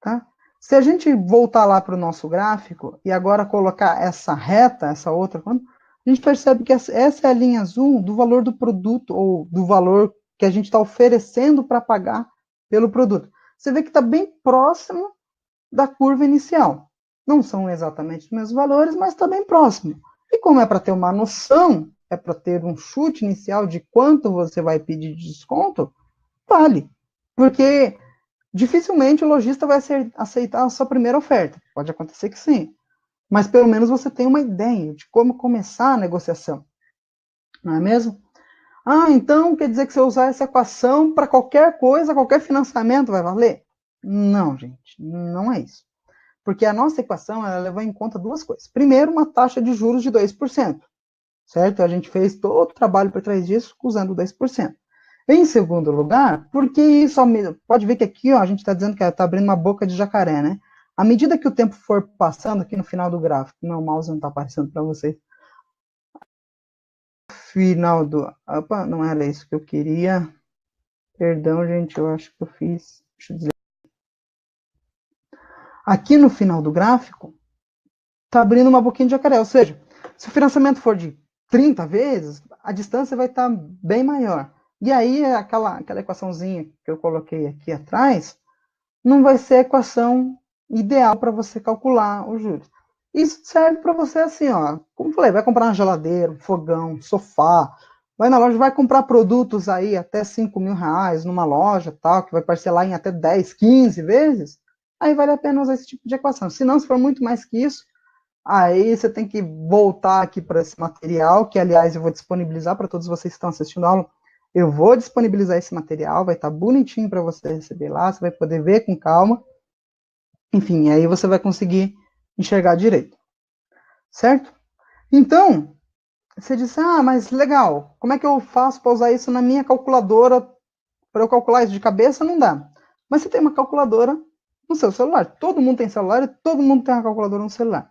Tá? Se a gente voltar lá para o nosso gráfico e agora colocar essa reta, essa outra, a gente percebe que essa é a linha azul do valor do produto, ou do valor que a gente está oferecendo para pagar pelo produto. Você vê que está bem próximo da curva inicial. Não são exatamente os mesmos valores, mas está bem próximo. E como é para ter uma noção, é para ter um chute inicial de quanto você vai pedir de desconto, vale. Porque dificilmente o lojista vai aceitar a sua primeira oferta. Pode acontecer que sim. Mas pelo menos você tem uma ideia de como começar a negociação. Não é mesmo? Ah, então quer dizer que se eu usar essa equação para qualquer coisa, qualquer financiamento vai valer? Não, gente, não é isso. Porque a nossa equação ela leva em conta duas coisas. Primeiro, uma taxa de juros de 2%. Certo? A gente fez todo o trabalho por trás disso usando 2%. Em segundo lugar, porque isso pode ver que aqui ó, a gente está dizendo que está abrindo uma boca de jacaré, né? À medida que o tempo for passando, aqui no final do gráfico, meu mouse não está aparecendo para vocês. Final do. Opa, não era isso que eu queria. Perdão, gente, eu acho que eu fiz. Deixa eu dizer. Aqui no final do gráfico, está abrindo uma boquinha de jacaré. Ou seja, se o financiamento for de 30 vezes, a distância vai estar bem maior. E aí, aquela equaçãozinha que eu coloquei aqui atrás, não vai ser a equação ideal para você calcular os juros. Isso serve para você assim, ó, como eu falei, vai comprar uma geladeira, um fogão, um sofá, vai na loja, vai comprar produtos aí até R$ 5.000 numa loja, tal, que vai parcelar em até 10, 15 vezes, aí vale a pena usar esse tipo de equação. Se não, se for muito mais que isso, aí você tem que voltar aqui para esse material, que aliás eu vou disponibilizar para todos vocês que estão assistindo a aula. Eu vou disponibilizar esse material, vai estar bonitinho para você receber lá, você vai poder ver com calma. Enfim, aí você vai conseguir enxergar direito. Certo? Então, você disse, ah, mas legal, como é que eu faço para usar isso na minha calculadora? Para eu calcular isso de cabeça, não dá. Mas você tem uma calculadora no seu celular. Todo mundo tem celular e todo mundo tem uma calculadora no celular.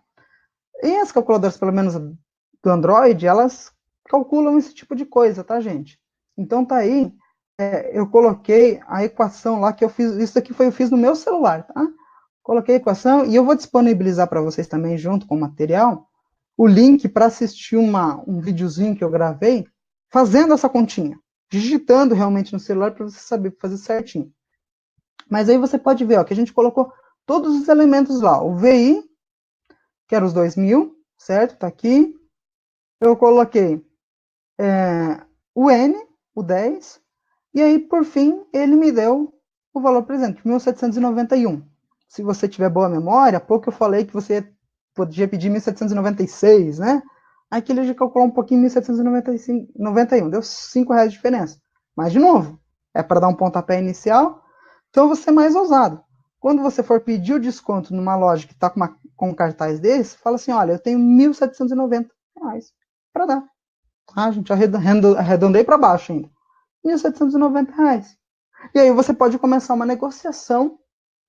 E as calculadoras, pelo menos do Android, elas calculam esse tipo de coisa, tá, gente? Então tá aí, eu coloquei a equação lá que eu fiz, isso aqui eu fiz no meu celular, tá? Coloquei a equação e eu vou disponibilizar para vocês também junto com o material o link para assistir um videozinho que eu gravei, fazendo essa continha, digitando realmente no celular para você saber fazer certinho. Mas aí você pode ver, ó, que a gente colocou todos os elementos lá. O VI, que era os 2.000, certo? Tá aqui. Eu coloquei o N, o 10, e aí, por fim, ele me deu o valor presente, 1.791. Se você tiver boa memória, há pouco eu falei que você podia pedir 1.796, né? Aqui ele já calculou um pouquinho 1.791, deu R$5 de diferença. Mas, de novo, é para dar um pontapé inicial, então você é mais ousado. Quando você for pedir o desconto numa loja que está com um cartaz desse, fala assim, olha, eu tenho R$1.790 para dar. A gente arredondei para baixo ainda. R$1.790. E aí você pode começar uma negociação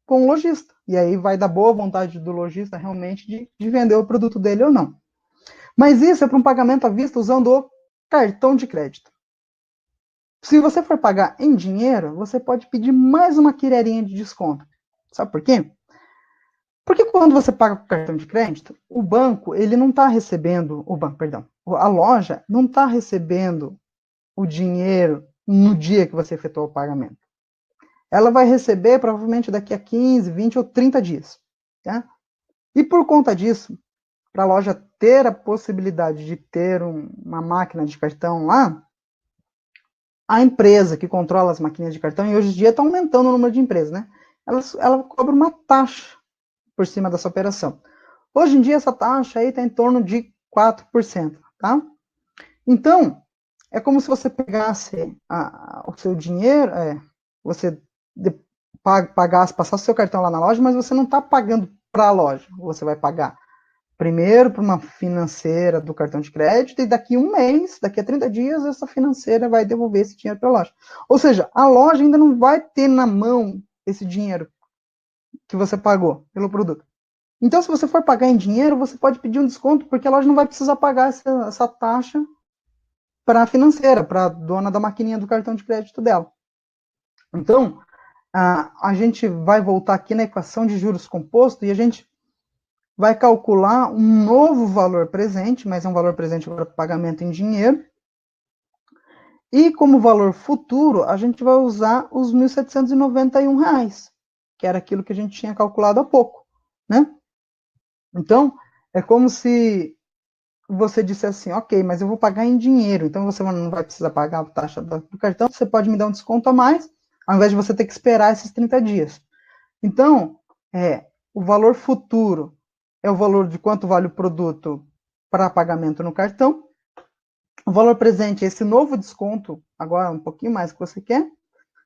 com o lojista. E aí vai dar boa vontade do lojista realmente de vender o produto dele ou não. Mas isso é para um pagamento à vista usando o cartão de crédito. Se você for pagar em dinheiro, você pode pedir mais uma colherinha de desconto. Sabe por quê? Porque quando você paga com cartão de crédito, o banco, ele não está recebendo, a loja não está recebendo o dinheiro no dia que você efetuou o pagamento. Ela vai receber provavelmente daqui a 15, 20 ou 30 dias. Tá? E por conta disso, para a loja ter a possibilidade de ter uma máquina de cartão lá, a empresa que controla as maquininhas de cartão, e hoje em dia está aumentando o número de empresas, né? Ela cobra uma taxa por cima dessa operação. Hoje em dia, essa taxa aí está em torno de 4%, tá? Então, é como se você pegasse o seu dinheiro, você pagasse, passasse o seu cartão lá na loja, mas você não está pagando para a loja. Você vai pagar primeiro para uma financeira do cartão de crédito e daqui um mês, daqui a 30 dias, essa financeira vai devolver esse dinheiro para a loja. Ou seja, a loja ainda não vai ter na mão esse dinheiro que você pagou pelo produto. Então, se você for pagar em dinheiro, você pode pedir um desconto, porque a loja não vai precisar pagar essa taxa para a financeira, para a dona da maquininha do cartão de crédito dela. Então, a gente vai voltar aqui na equação de juros composto e a gente vai calcular um novo valor presente, mas é um valor presente para pagamento em dinheiro. E como valor futuro, a gente vai usar os R$1.791, que era aquilo que a gente tinha calculado há pouco, né? Então, é como se você dissesse assim, ok, mas eu vou pagar em dinheiro, então você não vai precisar pagar a taxa do cartão, você pode me dar um desconto a mais, ao invés de você ter que esperar esses 30 dias. Então, o valor futuro é o valor de quanto vale o produto para pagamento no cartão. O valor presente é esse novo desconto, agora um pouquinho mais que você quer.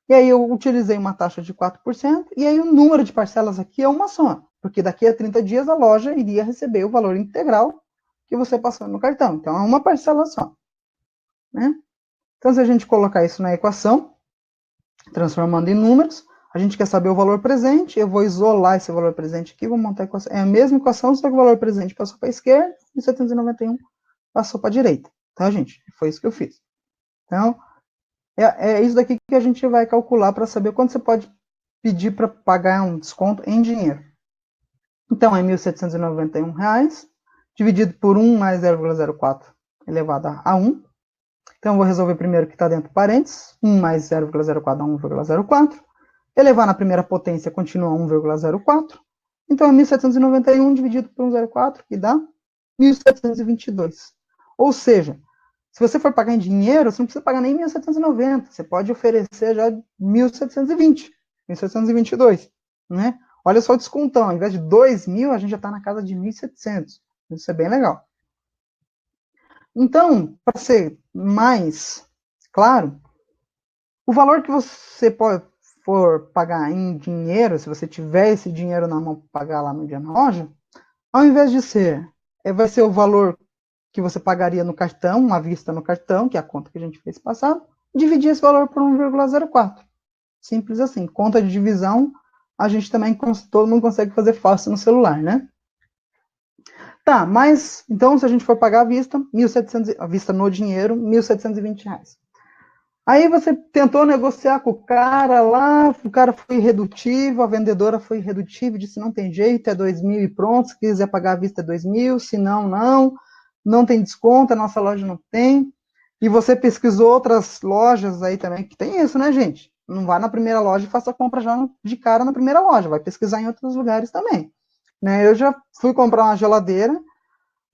E aí eu utilizei uma taxa de 4%, e aí o número de parcelas aqui é uma só, porque daqui a 30 dias a loja iria receber o valor integral que você passou no cartão. Então, é uma parcela só. Né? Então, se a gente colocar isso na equação, transformando em números, a gente quer saber o valor presente, eu vou isolar esse valor presente aqui, vou montar a equação. É a mesma equação, só que o valor presente passou para a esquerda e 791 passou para a direita. Tá, gente? Foi isso que eu fiz. Então, é isso daqui que a gente vai calcular para saber quanto você pode pedir para pagar um desconto em dinheiro. Então, é R$1.791, dividido por 1 mais 0,04 elevado a 1. Então, eu vou resolver primeiro o que está dentro do parênteses. 1 mais 0,04 dá 1,04. Elevar na primeira potência continua 1,04. Então, é 1.791 dividido por 1,04, que dá 1.722. Ou seja, se você for pagar em dinheiro, você não precisa pagar nem 1.790. Você pode oferecer já 1.720, 1.722, né? Olha só o descontão. Ao invés de 2.000, a gente já está na casa de 1.700. Isso é bem legal. Então, para ser mais claro, o valor que você for pagar em dinheiro, se você tiver esse dinheiro na mão para pagar lá no dia na loja, ao invés de ser, vai ser o valor que você pagaria no cartão, à vista no cartão, que é a conta que a gente fez passado, dividir esse valor por 1,04. Simples assim. Conta de divisão, a gente também, todo mundo consegue fazer fácil no celular, né? Tá, mas, então, se a gente for pagar à vista, 1.700, à vista no dinheiro, R$1.720. Aí você tentou negociar com o cara lá, o cara foi irredutível, a vendedora foi irredutível, disse não tem jeito, é 2.000 e pronto, se quiser pagar à vista é 2.000, se não, não. não tem desconto, a nossa loja não tem, e você pesquisou outras lojas aí também, que tem isso, né, gente? Não vá na primeira loja e faça a compra já de cara na primeira loja, vai pesquisar em outros lugares também. Né? Eu já fui comprar uma geladeira,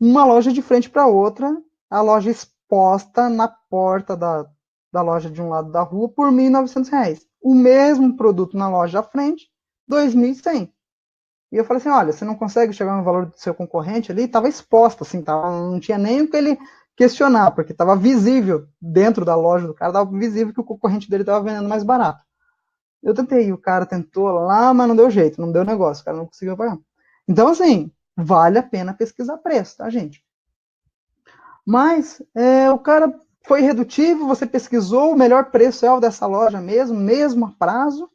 uma loja de frente para outra, a loja exposta na porta da loja de um lado da rua por R$ 1.900. O mesmo produto na loja à frente, 2.100. E eu falei assim, olha, você não consegue chegar no valor do seu concorrente ali? Estava exposto, assim, não tinha nem o que ele questionar, porque estava visível dentro da loja do cara, estava visível que o concorrente dele estava vendendo mais barato. Eu tentei, o cara tentou lá, mas não deu jeito, não deu negócio, o cara não conseguiu pagar. Então, assim, vale a pena pesquisar preço, tá, gente? Mas o cara foi redutivo, você pesquisou, o melhor preço é o dessa loja mesmo a prazo,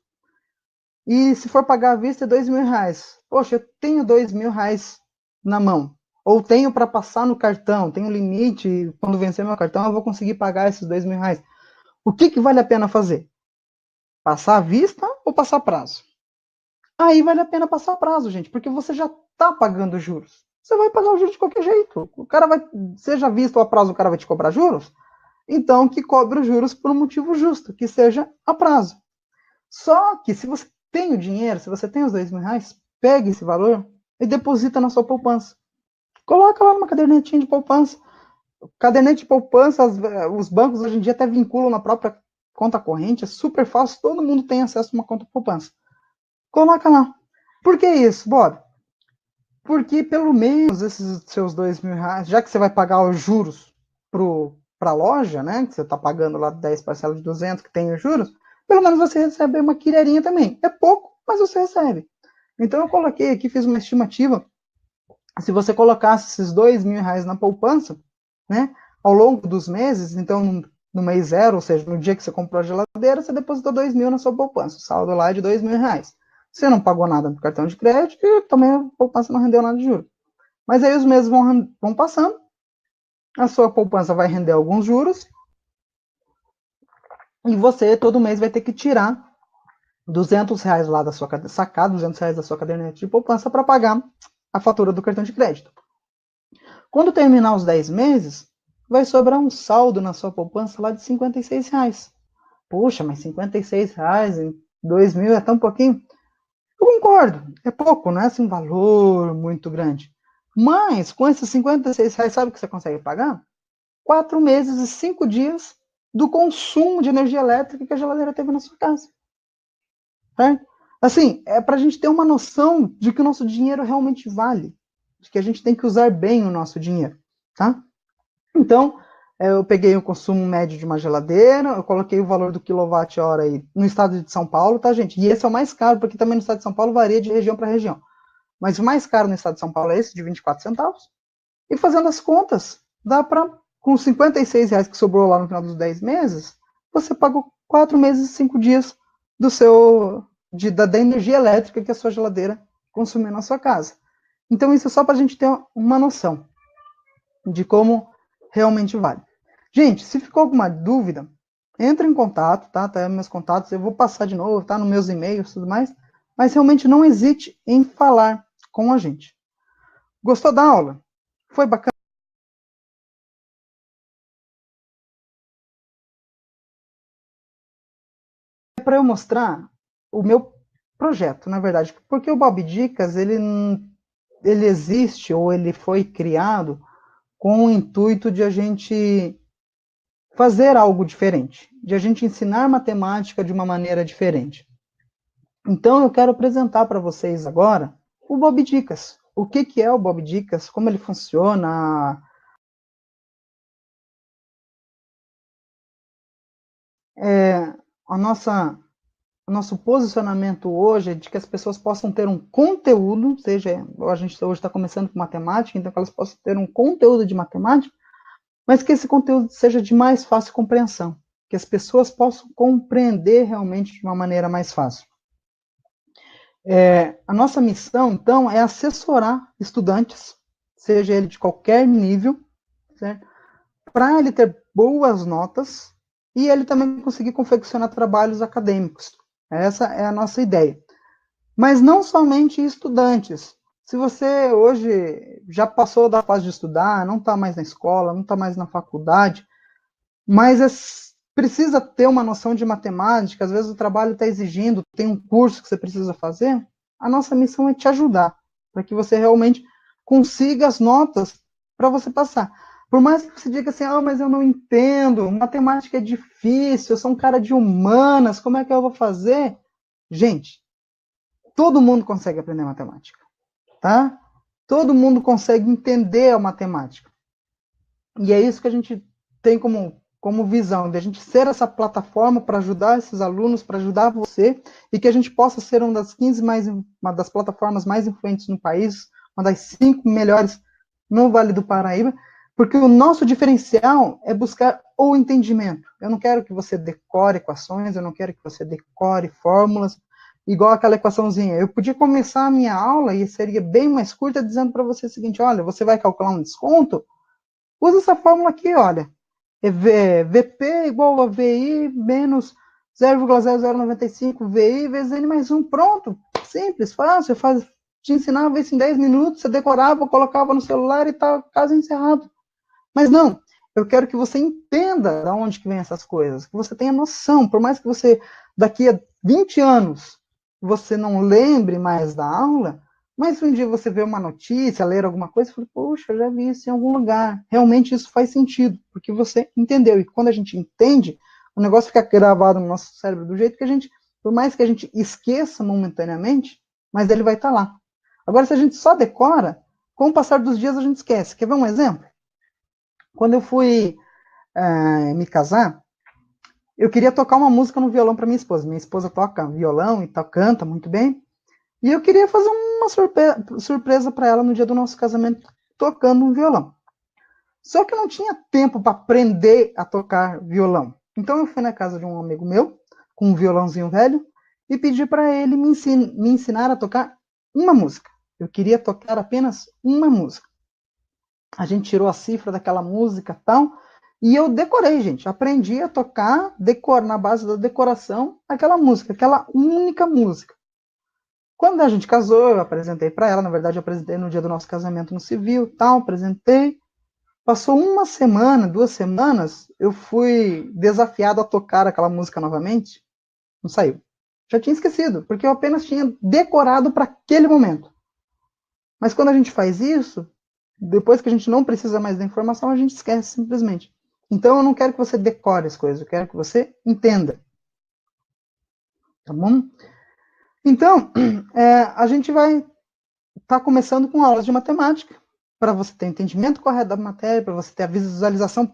e se for pagar à vista é R$ 2.000. Poxa, eu tenho R$ 2.000 na mão, ou tenho para passar no cartão, tenho um limite, quando vencer meu cartão eu vou conseguir pagar esses R$ 2.000. O que vale a pena fazer? Passar à vista ou passar a prazo? Aí vale a pena passar a prazo, gente, porque você já está pagando juros. Você vai pagar o juros de qualquer jeito. O cara vai, seja visto a prazo, o cara vai te cobrar juros, então que cobre os juros por um motivo justo, que seja a prazo. Só que se você tem o dinheiro, se você tem os R$ 2.000, pegue esse valor e deposita na sua poupança. Coloca lá numa cadernetinha de poupança. Caderneta de poupança, os bancos hoje em dia até vinculam na própria conta corrente, é super fácil, todo mundo tem acesso a uma conta poupança. Coloca lá. Por que isso, Bob? Porque pelo menos esses seus R$ 2.000, já que você vai pagar os juros para a loja, né? Que você está pagando lá 10 parcelas de 200 que tem os juros, pelo menos você recebe uma quilherinha também. É pouco, mas você recebe. Então eu coloquei aqui, fiz uma estimativa. Se você colocasse esses R$ 2.000 na poupança, né? Ao longo dos meses, então no mês zero, ou seja, no dia que você comprou a geladeira, você depositou 2.000 na sua poupança. O saldo lá é de R$ 2.000. Você não pagou nada no cartão de crédito e também a poupança não rendeu nada de juros. Mas aí os meses vão passando, a sua poupança vai render alguns juros e você todo mês vai ter que tirar R$ 200 lá da sua sacar R$ 200 da sua caderneta de poupança para pagar a fatura do cartão de crédito. Quando terminar os 10 meses, vai sobrar um saldo na sua poupança lá de R$ 56. Puxa, mas R$ 56 em 2.000 é tão pouquinho? Eu concordo, é pouco, não é assim um valor muito grande. Mas, com esses R$ 56, sabe o que você consegue pagar? 4 meses e 5 dias do consumo de energia elétrica que a geladeira teve na sua casa. Certo? Assim, é para a gente ter uma noção de que o nosso dinheiro realmente vale, de que a gente tem que usar bem o nosso dinheiro, tá? Então, eu peguei o consumo médio de uma geladeira, eu coloquei o valor do quilowatt-hora aí no estado de São Paulo, tá, gente? E esse é o mais caro, porque também no estado de São Paulo varia de região para região. Mas o mais caro no estado de São Paulo é esse, de 24 centavos. E fazendo as contas, dá para, com R$ 56 que sobrou lá no final dos 10 meses, você pagou 4 meses e 5 dias do da energia elétrica que a sua geladeira consumiu na sua casa. Então, isso é só para a gente ter uma noção de como realmente vale. Gente, se ficou alguma dúvida, entre em contato, tá? Tá aí meus contatos, eu vou passar de novo, tá? Nos meus e-mails e tudo mais. Mas realmente não hesite em falar com a gente. Gostou da aula? Foi bacana? Para eu mostrar o meu projeto, na verdade, porque o Bob Dicas, ele existe ou ele foi criado com o intuito de a gente fazer algo diferente, de a gente ensinar matemática de uma maneira diferente. Então eu quero apresentar para vocês agora o Bob Dicas. O que é o Bob Dicas, como ele funciona. A nossa, o nosso posicionamento hoje é de que as pessoas possam ter um conteúdo, seja, a gente hoje está começando com matemática, então que elas possam ter um conteúdo de matemática, mas que esse conteúdo seja de mais fácil compreensão, que as pessoas possam compreender realmente de uma maneira mais fácil. A nossa missão, então, é assessorar estudantes, seja ele de qualquer nível, para ele ter boas notas e ele também conseguir confeccionar trabalhos acadêmicos. Essa é a nossa ideia. Mas não somente estudantes, Se você hoje já passou da fase de estudar, não está mais na escola, não está mais na faculdade, mas precisa ter uma noção de matemática, às vezes o trabalho está exigindo, tem um curso que você precisa fazer, a nossa missão é te ajudar, para que você realmente consiga as notas para você passar. Por mais que você diga assim, mas eu não entendo, matemática é difícil, eu sou um cara de humanas, como é que eu vou fazer? Gente, todo mundo consegue aprender matemática, tá? Todo mundo consegue entender a matemática. E é isso que a gente tem como visão, de a gente ser essa plataforma para ajudar esses alunos, para ajudar você, e que a gente possa ser uma das plataformas mais influentes no país, uma das 5 melhores no Vale do Paraíba, porque o nosso diferencial é buscar o entendimento. Eu não quero que você decore equações, eu não quero que você decore fórmulas, igual aquela equaçãozinha. Eu podia começar a minha aula, e seria bem mais curta, dizendo para você o seguinte, olha, você vai calcular um desconto, usa essa fórmula aqui, olha. VP igual a VI menos 0,0095 VI vezes N mais 1. Pronto. Simples, fácil. Te ensinava isso em 10 minutos, você decorava, colocava no celular e tal, caso encerrado. Mas não, eu quero que você entenda de onde que vem essas coisas, que você tenha noção, por mais que você, daqui a 20 anos, você não lembre mais da aula, mas se um dia você vê uma notícia, ler alguma coisa, você fala, poxa, eu já vi isso em algum lugar. Realmente isso faz sentido, porque você entendeu. E quando a gente entende, o negócio fica gravado no nosso cérebro do jeito que a gente, por mais que a gente esqueça momentaneamente, mas ele vai estar lá. Agora, se a gente só decora, com o passar dos dias a gente esquece. Quer ver um exemplo? Quando eu fui me casar, eu queria tocar uma música no violão para minha esposa. Minha esposa toca violão e canta muito bem. E eu queria fazer uma surpresa para ela no dia do nosso casamento, tocando um violão. Só que eu não tinha tempo para aprender a tocar violão. Então eu fui na casa de um amigo meu, com um violãozinho velho, e pedi para ele me ensinar a tocar uma música. Eu queria tocar apenas uma música. A gente tirou a cifra daquela música e tal, e eu decorei, gente. Aprendi a tocar, na base da decoração, aquela música, aquela única música. Quando a gente casou, eu apresentei para ela, na verdade eu apresentei no dia do nosso casamento no civil, tal, apresentei. Passou uma semana, 2 semanas, eu fui desafiado a tocar aquela música novamente, não saiu. Já tinha esquecido, porque eu apenas tinha decorado para aquele momento. Mas quando a gente faz isso, depois que a gente não precisa mais da informação, a gente esquece simplesmente. Então eu não quero que você decore as coisas, eu quero que você entenda. Tá bom? Então, a gente vai estar começando com aulas de matemática, para você ter entendimento correto da matéria, para você ter a visualização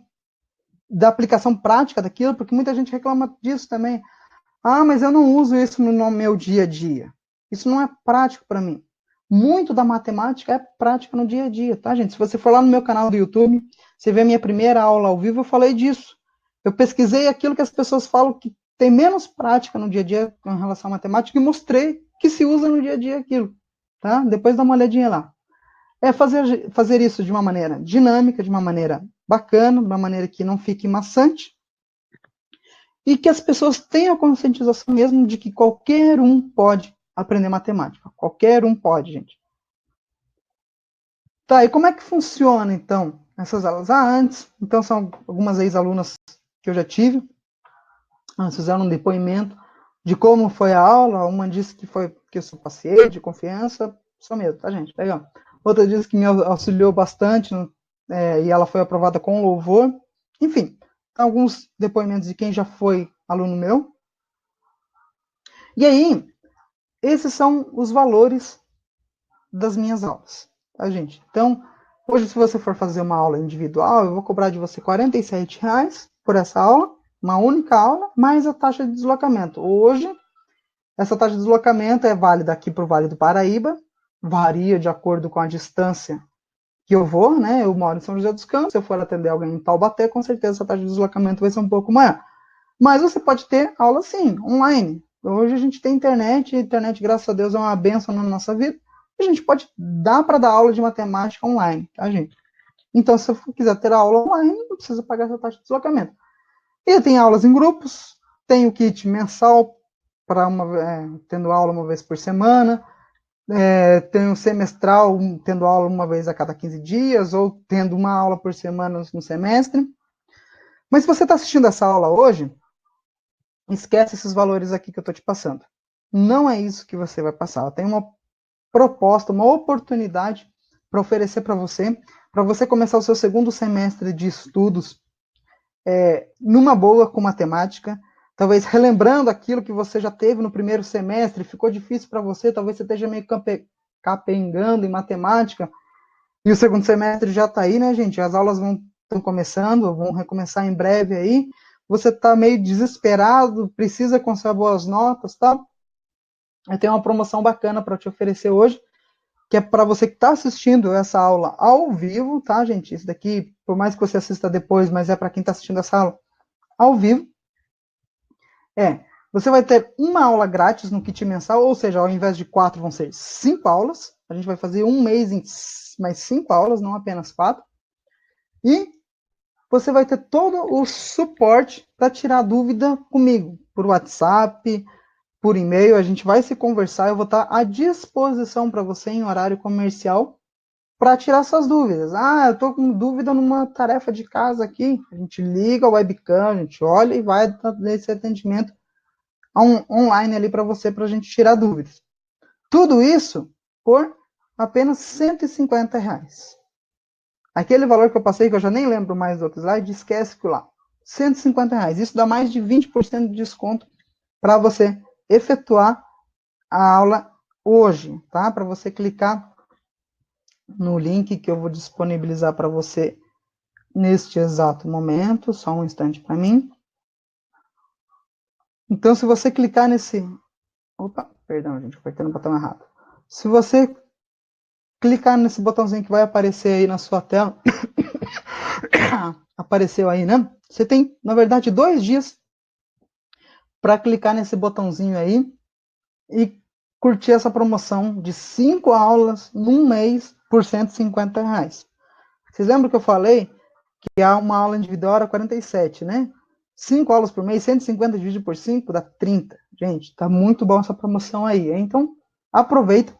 da aplicação prática daquilo, porque muita gente reclama disso também. Mas eu não uso isso no meu dia a dia. Isso não é prático para mim. Muito da matemática é prática no dia a dia, tá, gente? Se você for lá no meu canal do YouTube, você vê a minha primeira aula ao vivo, eu falei disso. Eu pesquisei aquilo que as pessoas falam que tem menos prática no dia a dia com relação à matemática e mostrei que se usa no dia a dia aquilo, tá? Depois dá uma olhadinha lá. É fazer isso de uma maneira dinâmica, de uma maneira bacana, de uma maneira que não fique maçante, e que as pessoas tenham a conscientização mesmo de que qualquer um pode aprender matemática. Qualquer um pode, gente. Tá, e como é que funciona, então, essas aulas? Antes, então são algumas ex-alunas que eu já tive, elas fizeram um depoimento de como foi a aula, uma disse que foi que eu sou paciente, de confiança, sou mesmo, tá, gente? Legal. Outra disse que me auxiliou bastante, e ela foi aprovada com louvor. Enfim, alguns depoimentos de quem já foi aluno meu. E aí, esses são os valores das minhas aulas, tá, gente? Então, hoje, se você for fazer uma aula individual, eu vou cobrar de você R$ 47 por essa aula, uma única aula, mais a taxa de deslocamento. Hoje, essa taxa de deslocamento é válida aqui para o Vale do Paraíba, varia de acordo com a distância que eu vou, né? Eu moro em São José dos Campos, se eu for atender alguém em Taubaté, com certeza essa taxa de deslocamento vai ser um pouco maior. Mas você pode ter aula, sim, online. Hoje a gente tem internet, e a internet, graças a Deus, é uma benção na nossa vida. A gente pode dar para dar aula de matemática online, tá, gente? Então, se você quiser ter aula online, não precisa pagar essa taxa de deslocamento. E tem aulas em grupos, tem o kit mensal, tendo aula uma vez por semana. tem um semestral, tendo aula uma vez a cada 15 dias, ou tendo uma aula por semana no semestre. Mas se você está assistindo essa aula hoje, esquece esses valores aqui que eu estou te passando. Não é isso que você vai passar. Eu tenho uma proposta, uma oportunidade para oferecer para você começar o seu segundo semestre de estudos numa boa com matemática, talvez relembrando aquilo que você já teve no primeiro semestre, ficou difícil para você, talvez você esteja meio capengando em matemática, e o segundo semestre já está aí, né, gente? As aulas estão começando, vão recomeçar em breve aí, você está meio desesperado, precisa conseguir boas notas, tá? Eu tenho uma promoção bacana para te oferecer hoje, que é para você que está assistindo essa aula ao vivo, tá, gente? Isso daqui, por mais que você assista depois, mas é para quem está assistindo essa aula ao vivo. Você vai ter uma aula grátis no kit mensal, ou seja, ao invés de 4, vão ser 5 aulas. A gente vai fazer um mês em mais 5 aulas, não apenas 4. E você vai ter todo o suporte para tirar dúvida comigo, por WhatsApp, por e-mail, a gente vai se conversar, eu vou estar à disposição para você em horário comercial para tirar suas dúvidas. Eu estou com dúvida numa tarefa de casa aqui, a gente liga o webcam, a gente olha e vai dar esse atendimento online ali para você, para a gente tirar dúvidas. Tudo isso por apenas R$ 150. Aquele valor que eu passei, que eu já nem lembro mais do outro slide, esquece que lá. R$ 150. Isso dá mais de 20% de desconto para você efetuar a aula hoje, tá? Para você clicar no link que eu vou disponibilizar para você neste exato momento. Só um instante para mim. Então, se você clicar nesse... Opa, perdão, gente, apertei no botão errado. Se você clicar nesse botãozinho que vai aparecer aí na sua tela, apareceu aí, né? Você tem, na verdade, 2 dias para clicar nesse botãozinho aí e curtir essa promoção de 5 aulas num mês por R$ 150. Vocês lembram que eu falei que há uma aula individual era 47, né? 5 aulas por mês, 150 dividido por 5 dá 30. Gente, tá muito bom essa promoção aí. Então, aproveita,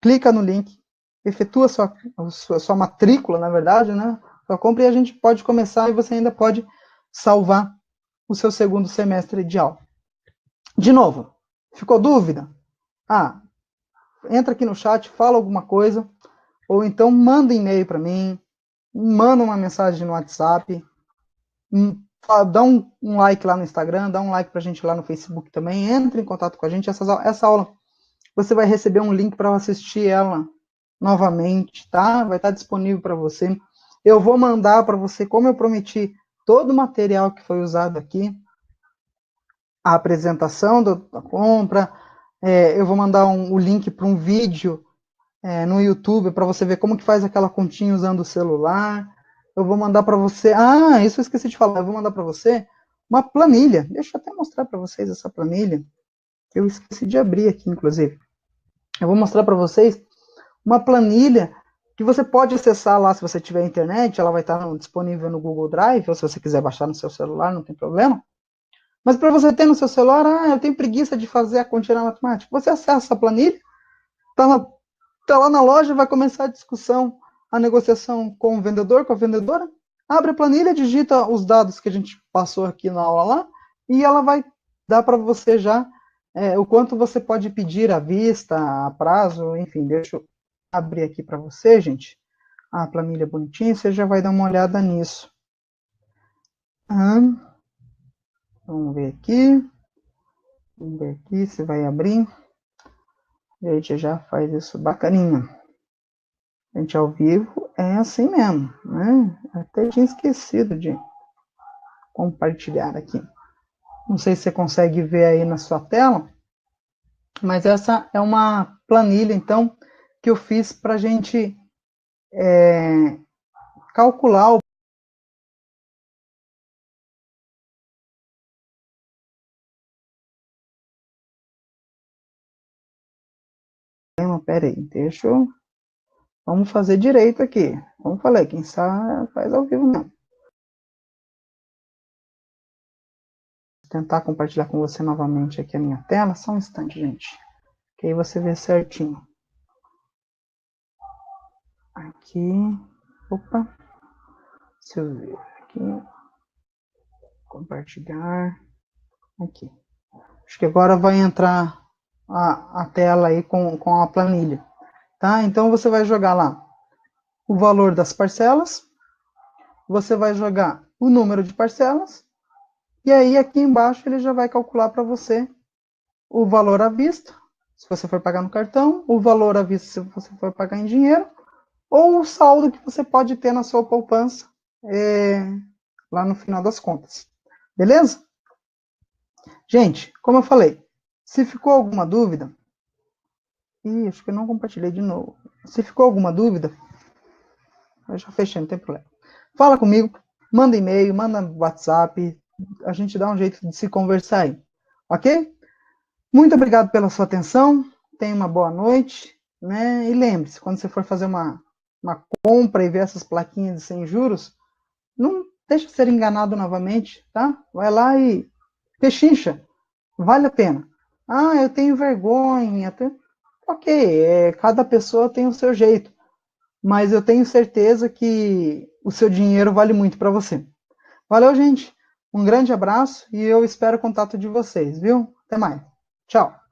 clica no link, efetua sua matrícula, na verdade, né? Sua compra, e a gente pode começar, e você ainda pode salvar o seu segundo semestre de aula. De novo, ficou dúvida? Entra aqui no chat, fala alguma coisa, ou então manda e-mail para mim, manda uma mensagem no WhatsApp, dá um like lá no Instagram, dá um like pra gente lá no Facebook também, entre em contato com a gente. Essa aula você vai receber um link para assistir ela novamente, tá? Vai estar disponível para você. Eu vou mandar para você, como eu prometi, todo o material que foi usado aqui, a apresentação da compra, eu vou mandar o link para um vídeo no YouTube para você ver como que faz aquela continha usando o celular. Eu vou mandar para você. Isso eu esqueci de falar. Eu vou mandar para você uma planilha. Deixa eu até mostrar para vocês essa planilha. Eu esqueci de abrir aqui, inclusive. Eu vou mostrar para vocês uma planilha que você pode acessar lá se você tiver internet. Ela vai estar disponível no Google Drive, ou se você quiser baixar no seu celular, não tem problema. Mas para você ter no seu celular, eu tenho preguiça de fazer a continha matemática. Você acessa essa planilha, tá lá na loja, vai começar a discussão, a negociação com o vendedor, com a vendedora. Abre a planilha, digita os dados que a gente passou aqui na aula lá, e ela vai dar para você já o quanto você pode pedir à vista, a prazo, enfim. Deixa eu abrir aqui para você, gente. A planilha bonitinha, você já vai dar uma olhada nisso. Vamos ver aqui. Vamos ver aqui se vai abrir. A gente já faz isso bacaninha. A gente ao vivo é assim mesmo, né? Até tinha esquecido de compartilhar aqui. Não sei se você consegue ver aí na sua tela, mas essa é uma planilha, então, que eu fiz para a gente calcular o... Peraí, deixa eu... Vamos fazer direito aqui. Como falei, quem sabe faz ao vivo mesmo. Vou tentar compartilhar com você novamente aqui a minha tela. Só um instante, gente. Que aí você vê certinho. Aqui, opa, deixa eu ver aqui, compartilhar, aqui. Acho que agora vai entrar a tela aí com a planilha, tá? Então você vai jogar lá o valor das parcelas, você vai jogar o número de parcelas, e aí aqui embaixo ele já vai calcular para você o valor à vista, se você for pagar no cartão, o valor à vista se você for pagar em dinheiro, ou o saldo que você pode ter na sua poupança lá no final das contas. Beleza? Gente, como eu falei, se ficou alguma dúvida, acho que eu não compartilhei de novo. Se ficou alguma dúvida, eu já fechei, não tem problema. Fala comigo, manda e-mail, manda WhatsApp, a gente dá um jeito de se conversar aí, ok? Muito obrigado pela sua atenção, tenha uma boa noite, né? E lembre-se, quando você for fazer uma compra e ver essas plaquinhas de 100 juros, não deixe de ser enganado novamente, tá? Vai lá e pechincha, vale a pena. Ah, eu tenho vergonha. Ok, cada pessoa tem o seu jeito, mas eu tenho certeza que o seu dinheiro vale muito para você. Valeu, gente. Um grande abraço e eu espero o contato de vocês, viu? Até mais. Tchau.